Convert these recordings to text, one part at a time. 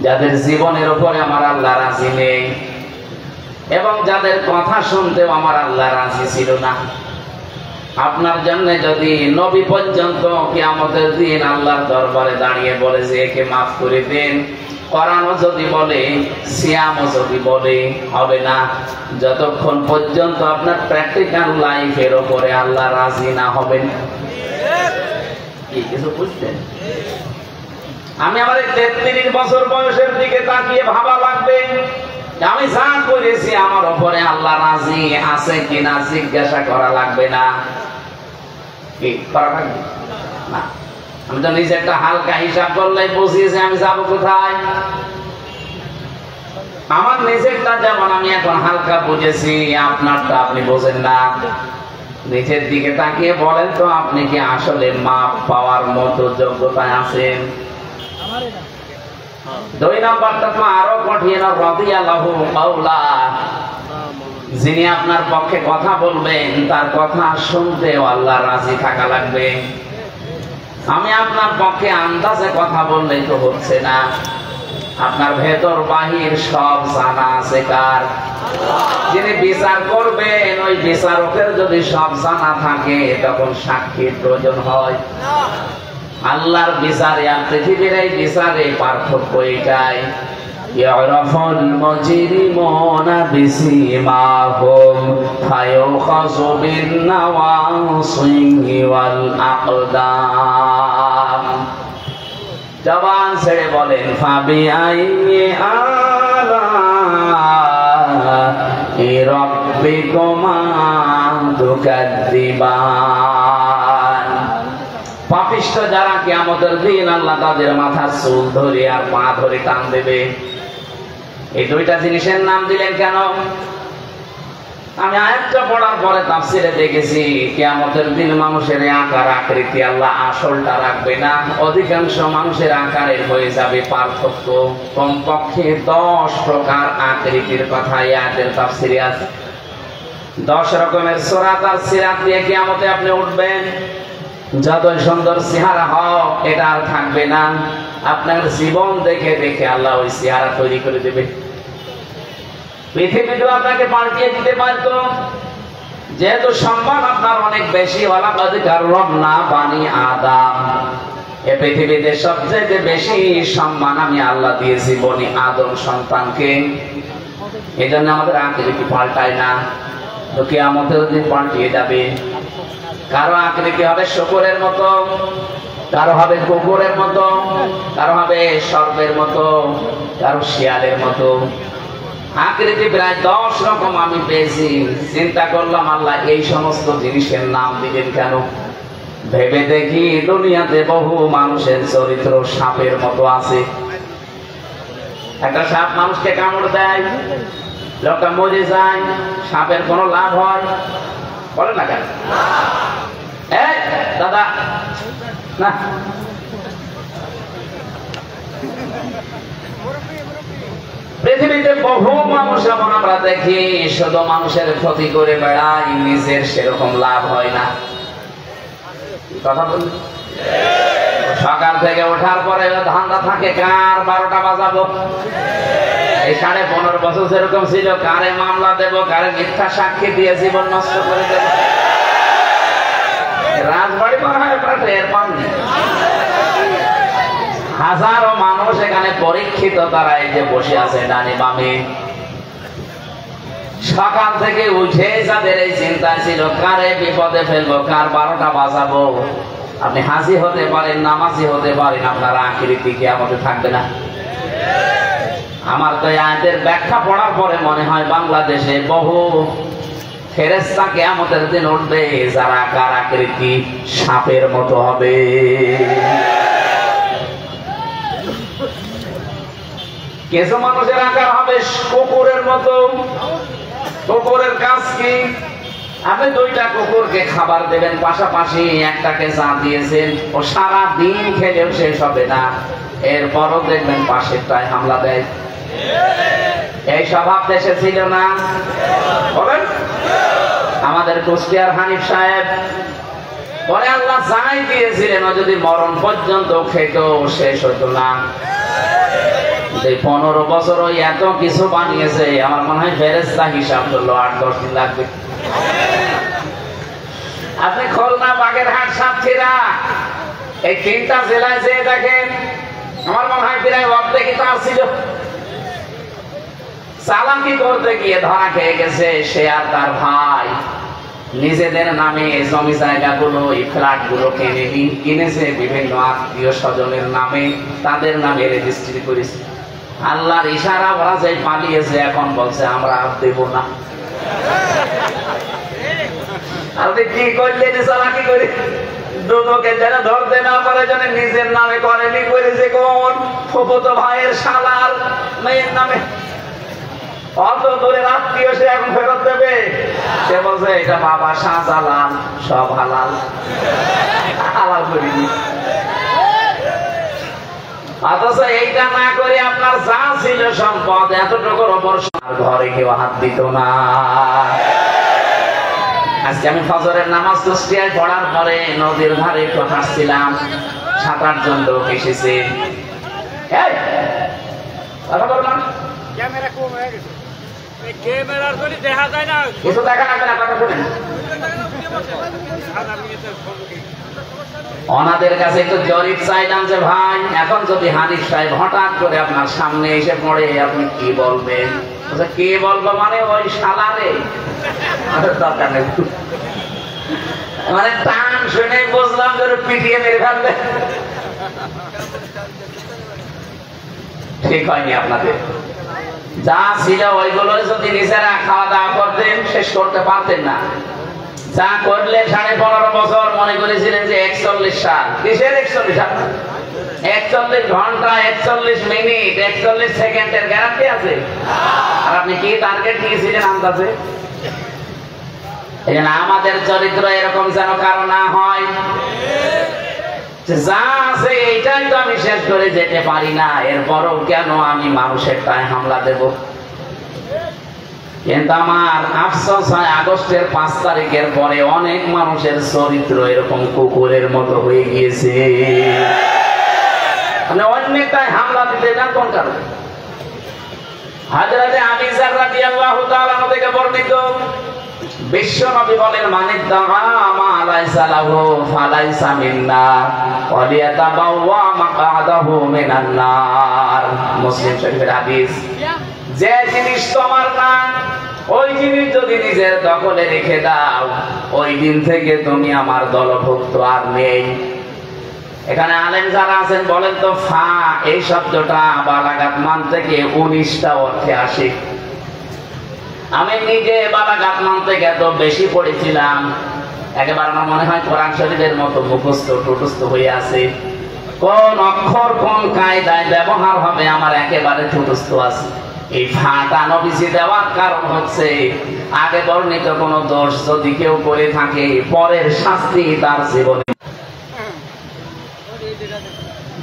যাদের জীবনের উপরে আমার আল্লাহ রাজি নেই এবং যাদের কথা শুনতেও আমার আল্লাহ রাজি ছিল না। আপনার জন্য যদি নবী পর্যন্ত কিয়ামতের দিন আল্লাহর দরবারে দাঁড়িয়ে বলে যে একে মাফ করে দেন, কোরআনও যদি বলে, সিয়ামও যদি বলে, হবে না যতক্ষণ পর্যন্ত আপনার প্র্যাকটিক্যাল লাইফের উপরে আল্লাহ রাজি না হবেন। কিছু বুঝতেন? আমি আমার 33 বছর বয়সের দিকে তাকিয়ে ভাবা লাগবে আমি যা করেছি আমার উপরে আল্লাহ রাজি আছে কিনা জিজ্ঞাসা করা লাগবে না। কি করা লাগবে না? আমি তো নিজে একটা হালকা হিসাব করলেই বুঝিয়েছি আমি যাবো কোথায়। আমার নিজেরটা যেমন আমি এখন হালকা বুঝেছি, আপনারটা আপনি বোঝেন না। নিজের দিকে তাকিয়ে বলেন তো আপনি কি আসলে মাপ পাওয়ার মতো যোগ্যতায় আছেন? 2 নম্বরটা তো আরো কঠিন, রাদিয়াল্লাহু মাওলা, যিনি আপনার পক্ষে কথা বলবেন তার কথা শুনতেও আল্লাহ রাজি থাকা লাগবে। আমি আপনার পক্ষে আন্দাজে কথা বললেই তো হচ্ছে না। আপনার ভেতর বাহির সব জানা আছে কার? যিনি বিচার করবেন ওই বিচারকের যদি সব জানা থাকে তখন সাক্ষীর প্রয়োজন হয়। আল্লাহর বিচারে আর পৃথিবীর এই বিচারে পার্থক্য এটাই, ইয়ারাফুল মুজরিমুনা বিসিমাহুম ফায়ুখাযু বিন নাওয়াসি ওয়াল আকদাম। জবান ছেড়ে বলেন ফাবিআইয়ি আলা'i রাব্বিকুমা তুকাযযিবান। পাপিষ্ঠ যারা কিয়ামতের দিন আল্লাহ তাদের মাথার চুল ধরে আর পা ধরে টান দেবে। এই দুইটা জিনিসের নাম দিলেন কেন? আমি আয়াতটা পড়ার পরে তাফসিরে দেখেছি কিয়ামতের দিন মানুষের আকার আকৃতি আল্লাহ আসলটা রাখবে না, অধিকাংশ মানুষের আকারের হয়ে যাবে পার্থক্য। কমপক্ষে 10 প্রকার আকৃতির কথা এই আয়াতের তাফসিরে আছে। 10 রকমের সূরাত আর সিরাত দিয়ে কিয়ামতে আপনি উঠবেন। যতই সুন্দর চেহারা হোক এটা আর থাকবে না। আপনার জীবন দেখে দেখে আল্লাহ ওই চেহারা তৈরি করে দেবে। পৃথিবীতেও আপনাকে পাল্টিয়ে দিতে পারতো, যেহেতু সম্মান আপনার অনেক বেশি। ওয়ালাকাদ কাররামনা বানি আদম, এ পৃথিবীতে সবচেয়ে বেশি সম্মান আমি আল্লাহ দিয়েছি বনি আদম সন্তানকে। এই জন্য আমাদের আকৃতি পাল্টায় না, তো কিয়ামতের দিন পাল্টিয়ে যাবে। কারো আকৃতি হবে শূকরের মতো, কারো হবে কুকুরের মতো, কারো হবে সর্পের মতো, কারো শিয়ালের মতো। আকৃতি প্রায় 10 রকম আমি পেয়েছি। চিন্তা করলাম আল্লাহ এই সমস্ত জিনিসের নাম দিলেন কেন? ভেবে দেখি দুনিয়াতে বহু মানুষের চরিত্র সাপের মতো আছে। একটা সাপ মানুষকে কামড় দেয়, লোকটা মরে যায়, সাপের কোনো লাভ হয়? বলে না কেন? এই দাদা না, পৃথিবীতে বহু মানুষ এমন আমরা দেখি শুধু মানুষের ক্ষতি করে বেড়ায়, নিজের সেরকম লাভ হয় না। কথা বলি, সকাল থেকে ওঠার পরে ধান্দা থাকে কার 12টা বাজাবো। এই 15.5 বছর যেরকম ছিল, কারে মামলা দেব, কারে মিথ্যা সাক্ষী দিয়ে জীবন নষ্ট করে দেব। রাজবাড়ি মনে হয় টের পাননি। হাজারো মানুষ এখানে পরীক্ষিত, তারা এই যে বসে আছে ডানে বামে। সকাল থেকে উঠে যাদের এই চিন্তা ছিল কারে বিপদে ফেলবো, কার 12টা বাজাবো। আপনি হাজি হতে পারেন, নামাজি হতে পারেন, আপনার আকৃতি কিয়ামতে থাকবে না। আমার তো এই আয়াতের ব্যাখ্যা পড়ার পরে মনে হয় বাংলাদেশে বহু ফেরেশতা কিয়ামতের দিন উঠবে যারা আকার আকৃতি সাপের মতো হবে। কিছু মানুষের আকার হবে কুকুরের মতো। কুকুরের কাজ কি? আপনি 2টা কুকুরকে খাবার দেবেন পাশাপাশি, একটাকে চা দিয়েছেন, ও সারা দিন খেলেও শেষ হবে না, এরপরও দেখবেন পাশেরটায় হামলা দেয়। এই স্বভাব দেশে ছিল না? বলেন। আমাদের কুষ্টিয়ার হানিফ সাহেব পরে আল্লাহ যাই দিয়েছিলেন, ও যদি মরণ পর্যন্ত খেত শেষ হতো না। 15 বছর ওই এত কিছু বানিয়েছে, আমার মনে হয় ফেরেশতা হিসাব করলো 8-10 দিন লাগবে। আপনি খুলনা, বাগেরহাট, সাতক্ষীরা এই 3টা জেলায় যেয়ে দেখেন, আমার মনে হয় প্রায় অর্ধেকই তার ছিল। চালাকি করতে গিয়ে ধরা খেয়ে গেছে সে আর তার ভাই। নিজেদের নামে জমি জায়গাগুলো, এই ফ্ল্যাট গুলো কিনেছে, বিভিন্ন আত্মীয় স্বজনের নামে, তাদের নামে রেজিস্ট্রি করেছে। আল্লাহর ইশারা ওরা যে পালিয়েছে, এখন বলছে আমরা আর দেব না। আপনি কি করলেন? চালাকি করে দুটোকে যেন ধরতে না পারে, যেন নিজের নামে করেনি, করেছে কোন ফুফুতো ভাইয়ের শালার মেয়ের নামে। অত দূরের আত্মীয়, সে এখন ফেরত দেবে? সে বলছে এটা বাবা শাহজালাল, সব হালাল, হালাল করিনি। অথচ এইটা না করে আপনার যা ছিল সম্পদ, এতটুকুর ওপর ঘরে কেউ হাত দিত না। আজকে আমি ফজরের নামাজ কুষ্টিয়ায় পড়ার পরে নদীর ধারে একটু হাসছিলাম, 7-8 জন লোক এসেছে। কিছু দেখা লাগবে না, কথা শুনেন। ওনাদের কাছে একটু জরিপ চাইলাম যে ভাই, এখন যদি হানিফ সাহেব হঠাৎ করে আপনার সামনে এসে পড়ে, আপনি কি বলবেন? কি বলবো মানে ওই শালারে দরকার নেই, মানে টান শুনে বুঝলাম যে পিটিয়ে মেরে ফেলবে। ঠিক হয়নি আপনাদের। যা ছিল ওইগুলো যদি নিজেরা খাওয়া দাওয়া করতেন, শেষ করতে পারতেন না। যা করলে 15.5 বছর মনে করেছিলেন যে 41 সাল। কিসের 41 সাল? 41 ঘন্টা, 41 মিনিট, 41 সেকেন্ডের গ্যারান্টি আছে? আর আপনি কি টার্গেট নিয়েছিলেন আন্দাজে? এই আমাদের চরিত্র এরকম যেন কারো না হয়, যা আছে এইটাই তো আমি শেষ করে যেতে পারি না, এরপরও কেন আমি মানুষের টায় হামলা দেব? কিন্তু আমার আফসোস হয়, আগস্টের 5 তারিখের পরে অনেক মানুষের চরিত্র এরকম কুকুরের মতো হয়ে গিয়েছে। মানে অন্যটায় হামলা দিতে যান কোন কারণে? হযরতে আবু যর রাদিয়াল্লাহু তাআলা থেকে বর্ণিত, বিশ্ব নবী বলেন, মানিদ্দাআ মা লাইসা লাহু ফালাইসা মিন্না ওয়া লিয়াতাবাওয়া মাকআদাহু মিনান নার। মুসলিম শরীফের হাদিস। যে জিনিস তোমার না, ওই জিনিস যদি নিজের দখলে রেখে দাও, ওই দিন থেকে তুমি আমার দলভুক্ত আর নেই। এখানে আলেম যারা আছেন বলেন তো, ফা এই শব্দটা বালাগাত মান থেকে 19টা অর্থে আসে। আমি নিজে বালাগাত মান থেকে এত বেশি পড়েছিলাম, একেবারে আমার মনে হয় কোরআন শরীফের মতো মুখস্থ টুটস্থ হয়ে আছে। কোন অক্ষর কোন কায়দায় ব্যবহার হবে আমার একেবারে টুটস্থ আছে। এই ফাটা নবীজি দেওয়ার কারণ হচ্ছে, আগে বর্ণিত কোন দোষ যদি কেউ করে থাকে, পরের শাস্তি তার জীবনে।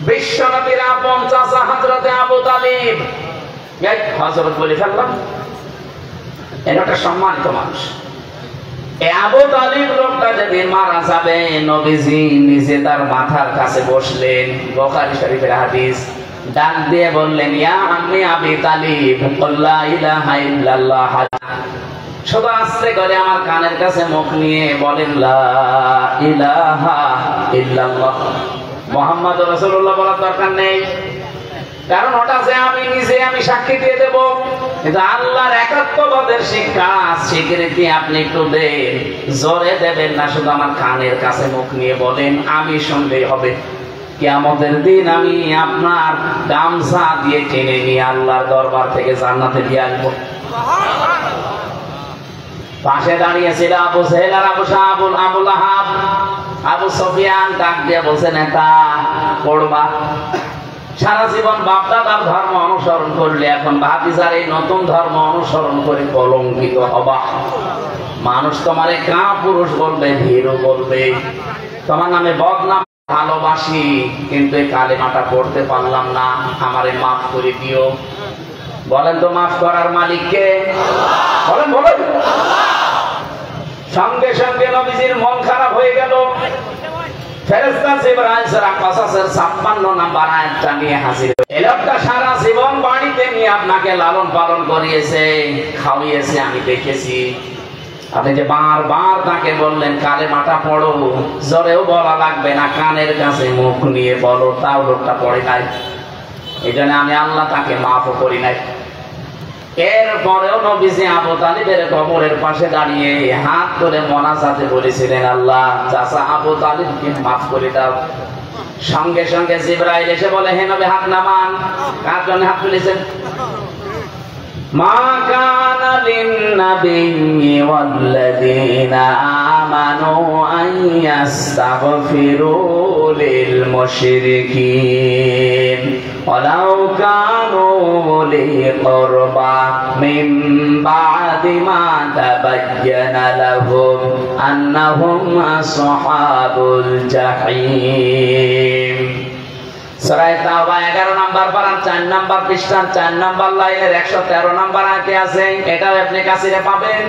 বিশ্ব নবীর আপন চাচা হযরতে আবু তালিব, হযরত বলে ফেললাম, এটা একটা সম্মানিত মানুষ। এই আবু তালিব লোকটা যেদিন মারা যাবে, নবীজি নিজে তার মাথার কাছে বসলেন। বুখারী শরীফের হাদিস। ডাক দিয়ে বললেন, ইয়া আম্মি আবি তালিব, লা ইলাহা ইল্লাল্লাহ। শুধু আস্তে করে আমার কানের কাছে মুখ নিয়ে বলেন, লা ইলাহা ইল্লাল্লাহ। মুহাম্মদুর রাসূলুল্লাহ বলার দরকার নেই, কারণ ওটা যে আমি নিজে আমি সাক্ষী দিয়ে দেব। কিন্তু আল্লাহর একাত্মবাদের শিক্ষা স্বীকৃতি আপনি একটু দেন, জোরে দেবেন না, শুধু আমার কানের কাছে মুখ নিয়ে বলেন, আমি শুনলেই হবে। কিয়ামতের দিন আমি আপনার গামছা দিয়ে টেনে নিয়ে আল্লাহর দরবার থেকে জান্নাতে দিয়ে আসবো। পাশে দাঁড়িয়েছিল আবু জেহেল আর আবু লাহাব। আবু সুফিয়ান ডাক দিয়ে বলছে, নেতা পড়বা। সারা জীবন বাপ দাদার ধর্ম অনুসরণ করলে এখন ভাতিজার এই নতুন ধর্ম অনুসরণ করে কলঙ্কিত হবা। মানুষ তোমারে কা পুরুষ বলবে, ভীরু বলবে, তোমার নামে বদনাম। ভালোবাসি, কিন্তু এই কালেমাটা পড়তে পারলাম না, আমারে মাফ করে দিও। বলেন তো মাফ করার মালিককে? বলেন বলেন। সঙ্গে সঙ্গে নবীজির মন খারাপ হয়ে গেল। ফেরেশতা জিবরাইল সূরা কসসের 56 নম্বর আয়াতটা নিয়ে হাজির। এই লোকটা সারা জীবন আপনাকে লালন পালন করিয়েছে, খাওয়িয়েছে, আমি দেখেছি। আপনি যে বারবার তাকে বললেন কালেমাটা পড়ো, জোরেও বলা লাগবে না, কানের কাছে মুখ নিয়ে বলো, তাও লোকটা পড়ে নাই। এই জন্য আমি আল্লাহ তাকে মাফও করি নাই। এরপরেও নবীজি আবু তালিবের কবরের পাশে দাঁড়িয়ে হাত করে মোনাজাতে বলেছিলেন, আল্লাহ চাচা আবু তালিবকে মাফ করে দাও। সঙ্গে সঙ্গে জিবরাইল এসে বলে, হে নবী হাত নামান। কার জন্য হাত তুলেছেন? মা কানা লিন-নাবিয়্যি ওয়াল্লাযীনা আমানু আন ইস্তাগফিরু লিল মুশরিকিন ওয়ালাউ কানু উলি কুরবা মিন বা'দি মা তাবায়্যানা লাহুম আন্নাহুম আসহাবুল জাহিম। সূরা তাওবা 11 নম্বর পারা 4 নম্বর পৃষ্ঠার 4 নম্বর লাইনের 113 নম্বর আয়াতে আছে। এটাও আপনি কাছে পাবেন।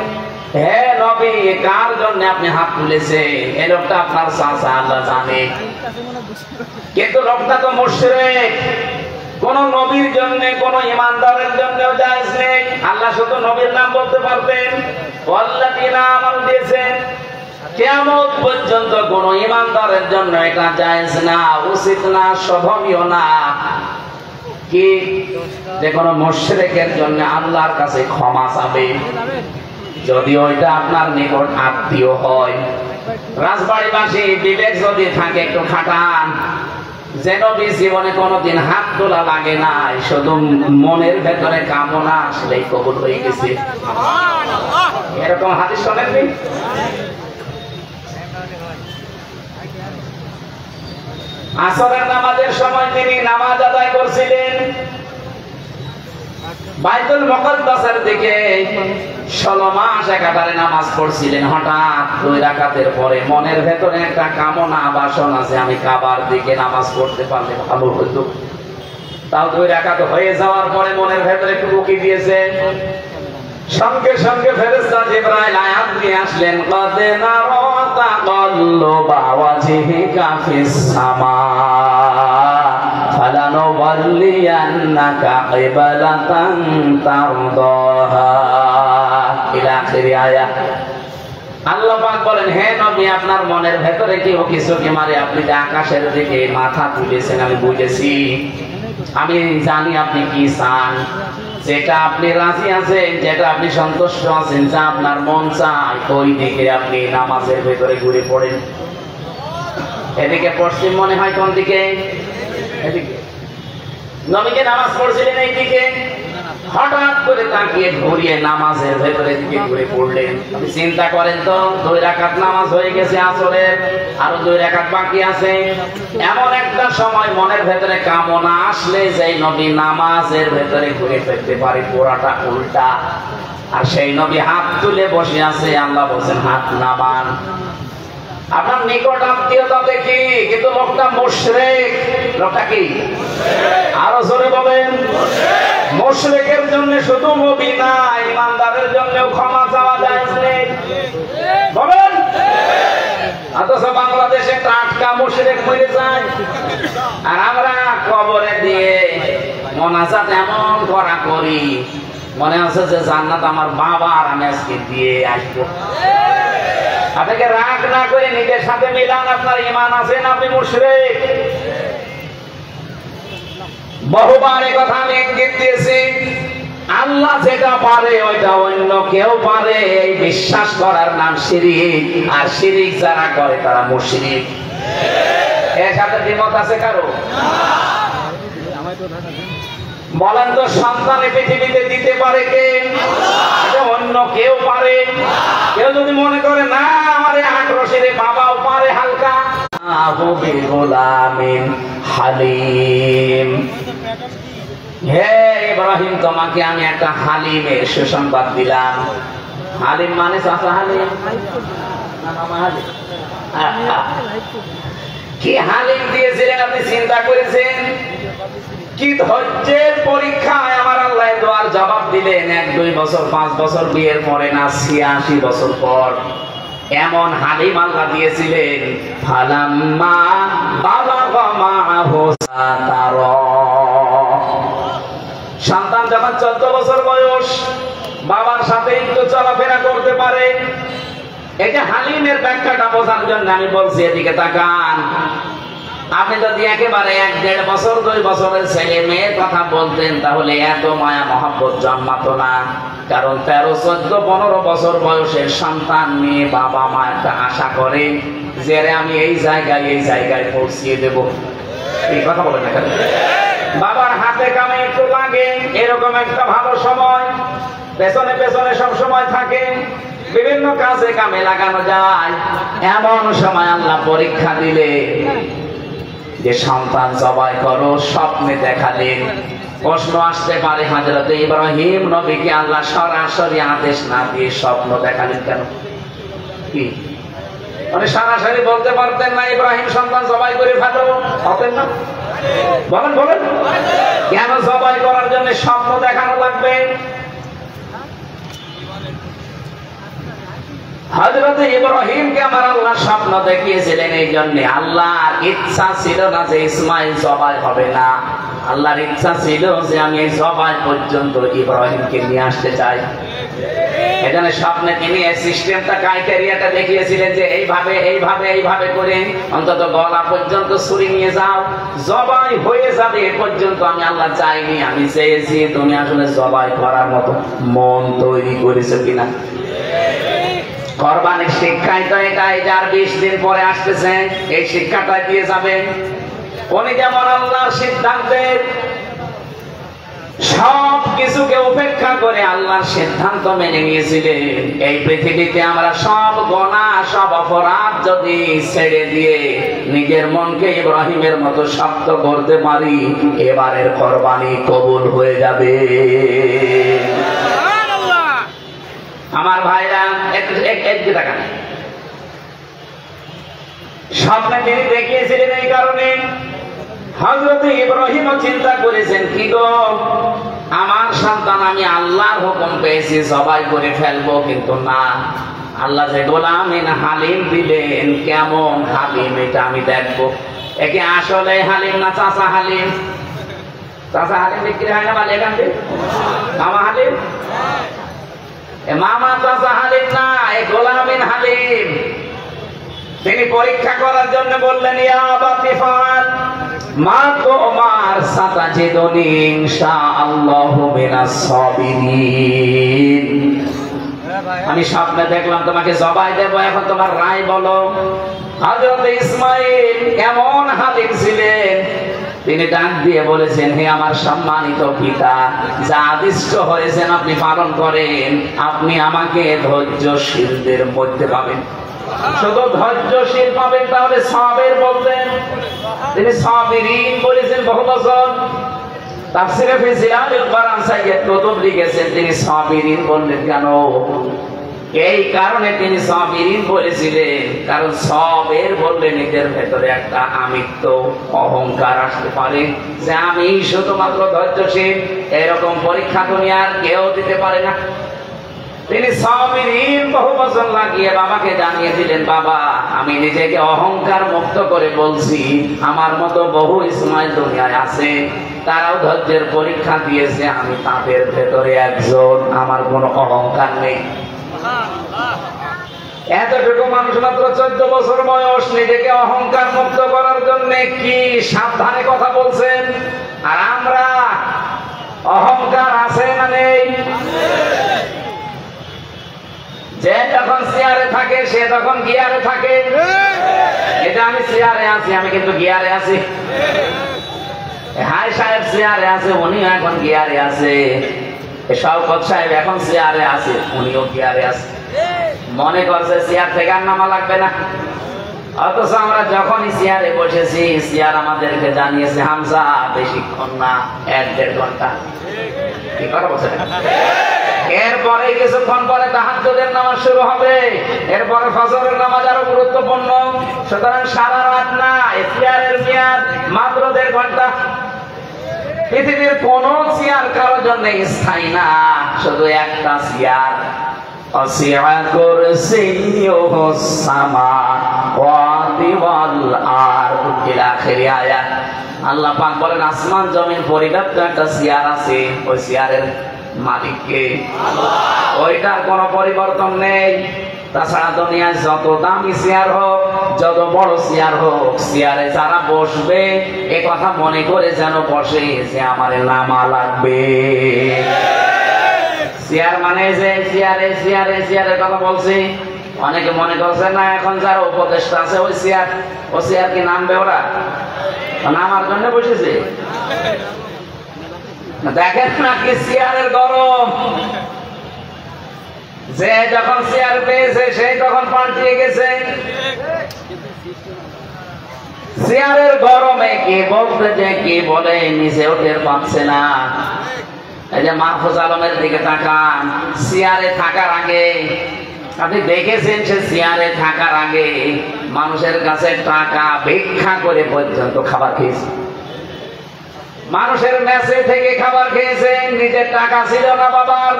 হে নবী, কার জন্য আপনি হাত তুলেছেন? এই লোকটা আপনার চাচা, আল্লাহ জানে। কিন্তু লোকটা তো মুশরিক। কোন নবীর জন্য, কোন ইমানদারের জন্যও জায়েজ নেই। আল্লাহ শুধু নবীর নাম বলতে পারবেন, ওয়াল্লাযীনা আমানু দিয়েছেন। কিয়ামত পর্যন্ত কোন ইমানদারের জন্য এটা জায়েজ না, উচিত না, শোভনীয় না কি যে কোন মুশরিকের জন্য আল্লাহর কাছে ক্ষমা চাবে, যদি ওইটা আপনার নিকট আত্মীয় হয়। রাজবাড়িবাসী বিবেক যদি থাকে একটু খাটান, যে নবী জীবনে কোনোদিন হাত তোলা লাগে নাই, শুধু মনের ভেতরে কামনা আসলেই কবুল হয়ে গেছে। এরকম হাদিস শোনেননি? আসরের নামাজের সময় তিনি নামাজ আদায় করছিলেন বাইতুল মুকাদ্দাসের দিকে। 16 মাস একাধারে নামাজ পড়ছিলেন। হঠাৎ 2 রাকাতের পরে মনের ভেতরে একটা কামনা বাসনা আছে, আমি কাবার দিকে নামাজ পড়তে পারলে ভালো হতো। তাও 2 রাকাত হয়ে যাওয়ার পরে মনের ভেতরে একটু উকি দিয়েছে। সঙ্গে সঙ্গে ফেরেশতা জিবরাইল আয়াত নিয়ে আসলেন, কদ নারা তাকাল্লুবা ওয়াজহিকা ফিস সামা ফালানুওয়াল্লিয়ান্নাকা কিবলাতান তারদাহা ইলা আখির আয়াত। আল্লাহ পাক বলেন, হে নবী, আপনার মনের ভেতরে কি কিছু কি মারে, আপনি যে আকাশের দিকে মাথা তুলেছেন আমি বুঝেছি। আমি জানি আপনি কি চান, যেটা আপনি রাজি আছেন, যেটা আপনি সন্তুষ্ট আছেন, যা আপনার মন চায় ওই দিকে আপনি নামাজের ভেতরে ঘুরে পড়েন। এদিকে পশ্চিম মনে হয়, কোন দিকে? এদিকে। নবীকে নামাজ পড়ছিলেন এই দিকে, হঠাৎ করে তাকিয়ে ঘুরিয়ে নামাজের ভেতরে দিকে ঘুরে পড়লেন। আপনি চিন্তা করেন তো, 2 রাকাত নামাজ হয়ে গেছে আসরের, আরো 2 রাকাত বাকি আছে। এমন একটা সময় মনের ভেতরে কামনা আসলে যে নবী নামাজের ভেতরে ঘুরে ফেলতে পারে, পুরাটা উল্টা। আর সেই নবী হাত তুলে বসে আছে। আল্লাহ বলছেন হাত নামান। আপনার নিকট আত্মীয়তা দেখি, কিন্তু লোকটা মুশরিক। লোকটা কি? আরো জোরে বলেন। মুশরিকের জন্য শুধু নবী না, ইমানদারের জন্যও ক্ষমা চাওয়া যায় বলেন। অথচ বাংলাদেশে টাটকা মুশরিক মরে যায়, আর আমরা কবরে দিয়ে মোনাজাত এমন করা করি, মনে আছে যে জান্নাত আমার বাবা আর আমি আজকে দিয়ে আসবো। আপনাকে রাগ না করে নিজের সাথে মিলান, আপনার ঈমান আছে না আপনি মুশরিক। বহুবার এই কথা আমি ইঙ্গিত দিয়েছি, আল্লাহ যেটা পারে ওইটা অন্য কেউ পারে, এই বিশ্বাস করার নাম শিরিক। আর শিরিক যারা করে তারা মুশরিক। এর সাথে দ্বিমত আছে কারো? বলেন তো, সন্তান পৃথিবীতে দিতে পারে কে? অন্য কেউ পারে? কেউ যদি মনে করে না আমারে 18 বাবাও পারে হালকা, হালিম। হে ইব্রাহিম, তোমাকে আমি একটা হালিমের সুসংবাদ দিলাম। হালিম মানে চাচা হালিম, কি হালিম দিয়েছিলেন আপনি চিন্তা করেছেন? কি ধৈর্যের পরীক্ষায় আমার আল্লাহ দোয়ার জবাব দিলেন। 1-2 বছর 5 বছর বিয়ের পরে না, 86 বছর পর এমন হালিম আল্লাহ দিয়েছিলেন। ফালাম্মা বালাগা মাআহু সাতারা, সন্তান যখন 14 বছর বয়স বাবার সাথে একটু চলাফেরা করতে পারে, এটা হালিমের ব্যাখ্যাটা বোঝার জন্য আমি বলছি, এদিকে তাকান। আপনি যদি একেবারে 1-1.5 বছর 2 বছরের ছেলে মেয়ের কথা বলতেন তাহলে এত মায়া মহব্বত জন্মাতো না। কারণ 13, 14, 15 বছর বয়সের সন্তান নিয়ে বাবা মা একটা আশা করে যে আমি এই জায়গায় পৌঁছিয়ে দেব। এই কথা বলে না কেন? বাবার হাতে কামে একটু লাগে, এরকম একটা ভালো সময় পেছনে পেছনে সব সময় থাকে, বিভিন্ন কাজে কামে লাগানো যায়। এমন সময় আল্লাহ পরীক্ষা দিলে যে সন্তান জবাই করো, স্বপ্নে দেখালেন। প্রশ্ন আসতে পারে, হযরত ইব্রাহিম নবীকে আল্লাহ সরাসরি আদেশ না দিয়ে স্বপ্ন দেখালেন কেন? কি মানে সরাসরি বলতে পারতেন না ইব্রাহিম সন্তান জবাই করে ফেলো? পারতেন না? বলেন কেন জবাই করার জন্য স্বপ্ন দেখানো লাগবে? হযরত ইব্রাহিমকে আমার আল্লাহ স্বপ্ন দেখিয়েছিলেন এই জন্য। আল্লাহর ইচ্ছা ছিল না যে ইসমাইল জবাই হবে না, আল্লাহর ইচ্ছা ছিল যে আমি এই জবাই পর্যন্ত ইব্রাহিমকে নিয়ে আসতে চাই। এখানে স্বপ্নে তিনি এই সিস্টেমটা, ক্রাইটেরিয়াটা দেখিয়েছিলেন যে এইভাবে করে অন্তত গলা পর্যন্ত ছুরি নিয়ে যাও, জবাই হয়ে যাবে এ পর্যন্ত আমি আল্লাহ চাইনি, আমি চেয়েছি তুমি আসলে জবাই করার মতো মন তৈরি করেছো কিনা। কোরবানির শিক্ষাই তো এটাই, যার 20 দিন পরে আসতেছে এই শিক্ষাটা দিয়ে যাবেন। উনি যেমন আল্লাহর সিদ্ধান্তের সব কিছুকে উপেক্ষা করে আল্লাহর সিদ্ধান্ত মেনে নিয়েছিলেন। এই পৃথিবীতে আমরা সব গুনাহ, সব অপরাধ যদি ছেড়ে দিয়ে নিজের মনকে ইব্রাহিমের মতো শক্ত করতে পারি, এবারের কোরবানি কবুল হয়ে যাবে। আমার ভাইরা একটু তাকান, স্বপ্নে তিনি দেখিয়েছিলেন এই কারণে। হযরত ইব্রাহিম চিন্তা করেছেন, কি গো আমার সন্তান আমি আল্লাহর হুকুম পেয়েছি জবাই করে ফেলবো, কিন্তু না, আল্লাহ যে গোলামিন হালিম দিলেন, কেমন হালিম এটা আমি দেখবো। একে আসলে হালিম না চাচা হালিম? চাচা হালিম বিক্রি হয় না বা এখান থেকে মামা হালিম? মামা চাচা হালিম না, এ গোলামিন হালিম। তিনি পরীক্ষা করার জন্য বললেন, ইয়া আবাতি ফাআল মা তুমার সাতাজিদুনি ইনশাআল্লাহু মিনাস সাবিরিন। আমি স্বপ্নে দেখলাম তোমাকে জবাই দেব, এখন তোমার রায় বলো। হযরত ইসমাঈল এমন হালিম ছিলেন, তিনি ডাক দিয়ে বলেছেন, হে আমার সম্মানিত পিতা, যা আদিষ্ট হয়েছেন আপনি পালন করেন, আপনি আমাকে ধৈর্যশীলদের মধ্যে পাবেন। শুধু ধৈর্যশীল পাবেন, তাহলে সাবের বলতেন, তিনি সাবিরিন বলেছেন বহু বছর। তাফসীরে ফি জিলালিল কোরআন সাইয়্যিদ কুতুব লিখেছেন, তিনি সাবিরিন বললেন কেন? এই কারণে তিনি সাবিরিন বলেছিলেন, কারণ সাবের বললে নিজের ভেতরে একটা আমিত্ব, অহংকার আসতে পারে যে আমি শুধুমাত্র ধৈর্যশীল, এরকম পরীক্ষা দুনিয়ার কেউ দিতে পারে না। তিনি সাবিরিন বহু বছর লাগিয়ে বাবাকে জানিয়ে দিলেন, বাবা আমি নিজেকে অহংকার মুক্ত করে বলছি, আমার মতো বহু ইসমাইল দুনিয়ায় আছে, তারাও ধৈর্যের পরীক্ষা দিয়েছে, আমি তাদের ভেতরে একজন, আমার কোনো অহংকার নেই। এতটুকু মানুষ মাত্র 14 বছর বয়স, নিজেকে অহংকার মুক্ত করার জন্য কি সাবধানে কথা বলছেন। আর আমরা অহংকার আছে না নেই? যে যখন চেয়ারে থাকে সে তখন গিয়ারে থাকে। এটা আমি চেয়ারে আছি, আমি কিন্তু গিয়ারে আছি। হাই সাহেব চেয়ারে আছে, উনিও এখন গিয়ারে আছে। শওকত সাহেব এখন চেয়ারে আছে, উনিও গিয়ারে আছে। মনে করছে চেয়ার থেকে আর নামা লাগবে না, অথচ আমরা যখনই চেয়ারে বসেছি, চেয়ার আমাদেরকে জানিয়েছে, হামজা বেশিক্ষণ না, 1-1.5 ঘন্টা। কি কথা বলছেন? এরপরে কিছুক্ষণ পরে তাহাজ্জুদের নামাজ শুরু হবে, এরপরে ফজরের নামাজ আরো গুরুত্বপূর্ণ। সুতরাং সারা রাত না, চেয়ারের মেয়াদ মাত্র 1.5 ঘন্টা। পৃথিবীর কোন চেয়ার কারোর জন্য স্থায়ী না, শুধু একটা চেয়ার। ওয়াসিআ কুরসিয়্যুহু সামাওয়াতি ওয়াল আরদ ইলা আখিরি আয়াত। আল্লাহ পাক বলেন আসমান জমিন পরিব্যাপ্ত একটা চেয়ার আছে, ওই চেয়ারের মালিক কে? ওইটার কোনো পরিবর্তন নেই। তাছাড়া দুনিয়ায় যত দামি চেয়ার হোক, যত বড় চেয়ার হোক, চেয়ারে যারা বসবে এ কথা মনে করে যেন বসে যে আমার নামা লাগবে। চেয়ার মানে যে চেয়ারে চেয়ারে চেয়ারের কথা বলছি, অনেকে মনে করছে না এখন যারা উপদেষ্টা আছে ওই চেয়ার, ও চেয়ার কি নামবে? ওরা নামার জন্য বসেছে। দেখেন নাকি চেয়ারের গরম, যে যখন চেয়ার পেয়েছে সেই তখন পাল্টিয়ে গেছে। চেয়ারের গরমে কি বলতে যে কি বলে নিজেও টের পাচ্ছে না। এই যে মাহফুজ আলমের দিকে তাকান, চেয়ারে থাকার আগে আপনি দেখেছেন সে চেয়ারে থাকার আগে মানুষের কাছে টাকা ভিক্ষা করে পর্যন্ত খাবার খেয়েছে, মানুষের মেসে থেকে খাবার খেয়েছে, নিজের টাকা ছিল না বাবার,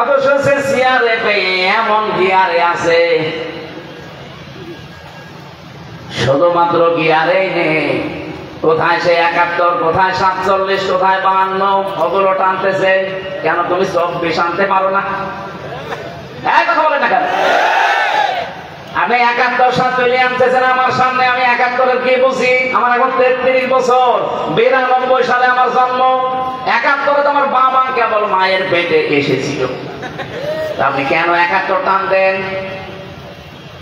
অথচ সে চেয়ারে পেয়ে এমন গিয়ারে আছে। শুধুমাত্র গিয়ারেই নেই, কোথায় সে 71, কোথায় 47, কোথায় 52 ওগুলো টানতেছে। কেন তুমি 24 আনতে পারো না? কথা বলেন না কেন? আমি 71 47 আনতেছেন আমার সামনে, আমি 71-এর কি বুঝি? আমার এখন 33 বছর, 92 সালে আমার জন্ম। 71-এ তো আমার বাবা কেবল মায়ের পেটে এসেছিল। আপনি কেন 71 টানতেন?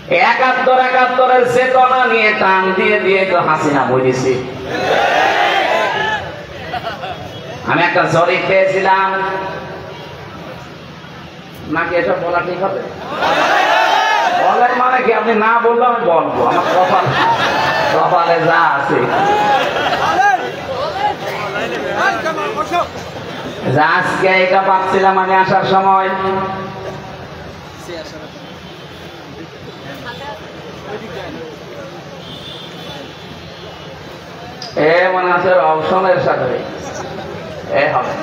71-71-এর চেতনা নিয়ে টান দিয়ে দিয়ে তো হাসিনা বলেছি। আমি একটা জরিপ পেয়েছিলাম, নাকি এটা বলা ঠিক হবে? বলেন মানে কি? আপনি না বললে আমি বলবো, আমার কপালে যা আছে। আজকে এটা পাচ্ছিলাম আমি আসার সময়, মনে আছে অপশনের সাথে হবে।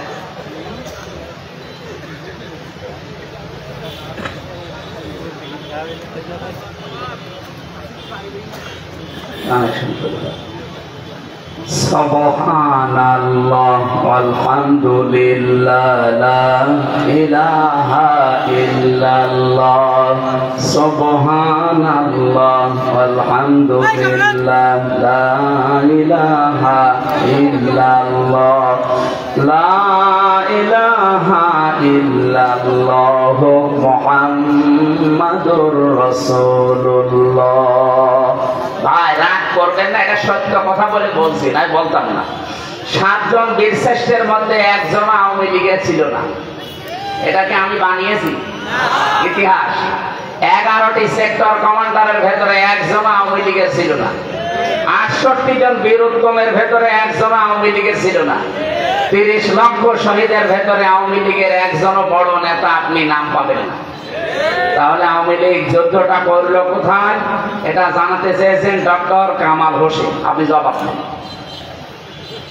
সুবহানাল্লাহ ওয়ালহামদুলিল্লাহ লা ইলাহা ইল্লাল্লাহ, সুবহানাল্লাহ ওয়ালহামদুলিল্লাহ লা ইলাহা ইল্লাল্লাহ, লা ইলাহা ইল্লাল্লাহ মুহাম্মাদুর রাসূলুল্লাহ। ভাই রাগ করবেন না, এটা সত্য কথা বলে বলছি, না বলতাম না। 7 জন বীরশ্রেষ্ঠের মধ্যে একজন আওয়ামী লীগের ছিল না, এটাকে আমি বানিয়েছি ইতিহাস। 11টি সেক্টর কমান্ডারের ভেতরে একজন আওয়ামী লীগের ছিল না। 68 জন বীর উত্তমের ভেতরে একজন আওয়ামী লীগের ছিল না। 30 লক্ষ শহীদের ভেতরে আওয়ামী লীগের একজনও বড় নেতা আপনি নাম পাবেন না। তাহলে আওয়ামী লীগ যুদ্ধটা করলো কোথায়? এটা জানাতে চেয়েছেন ডক্টর কামাল হোসেন। আপনি জবাব দেন।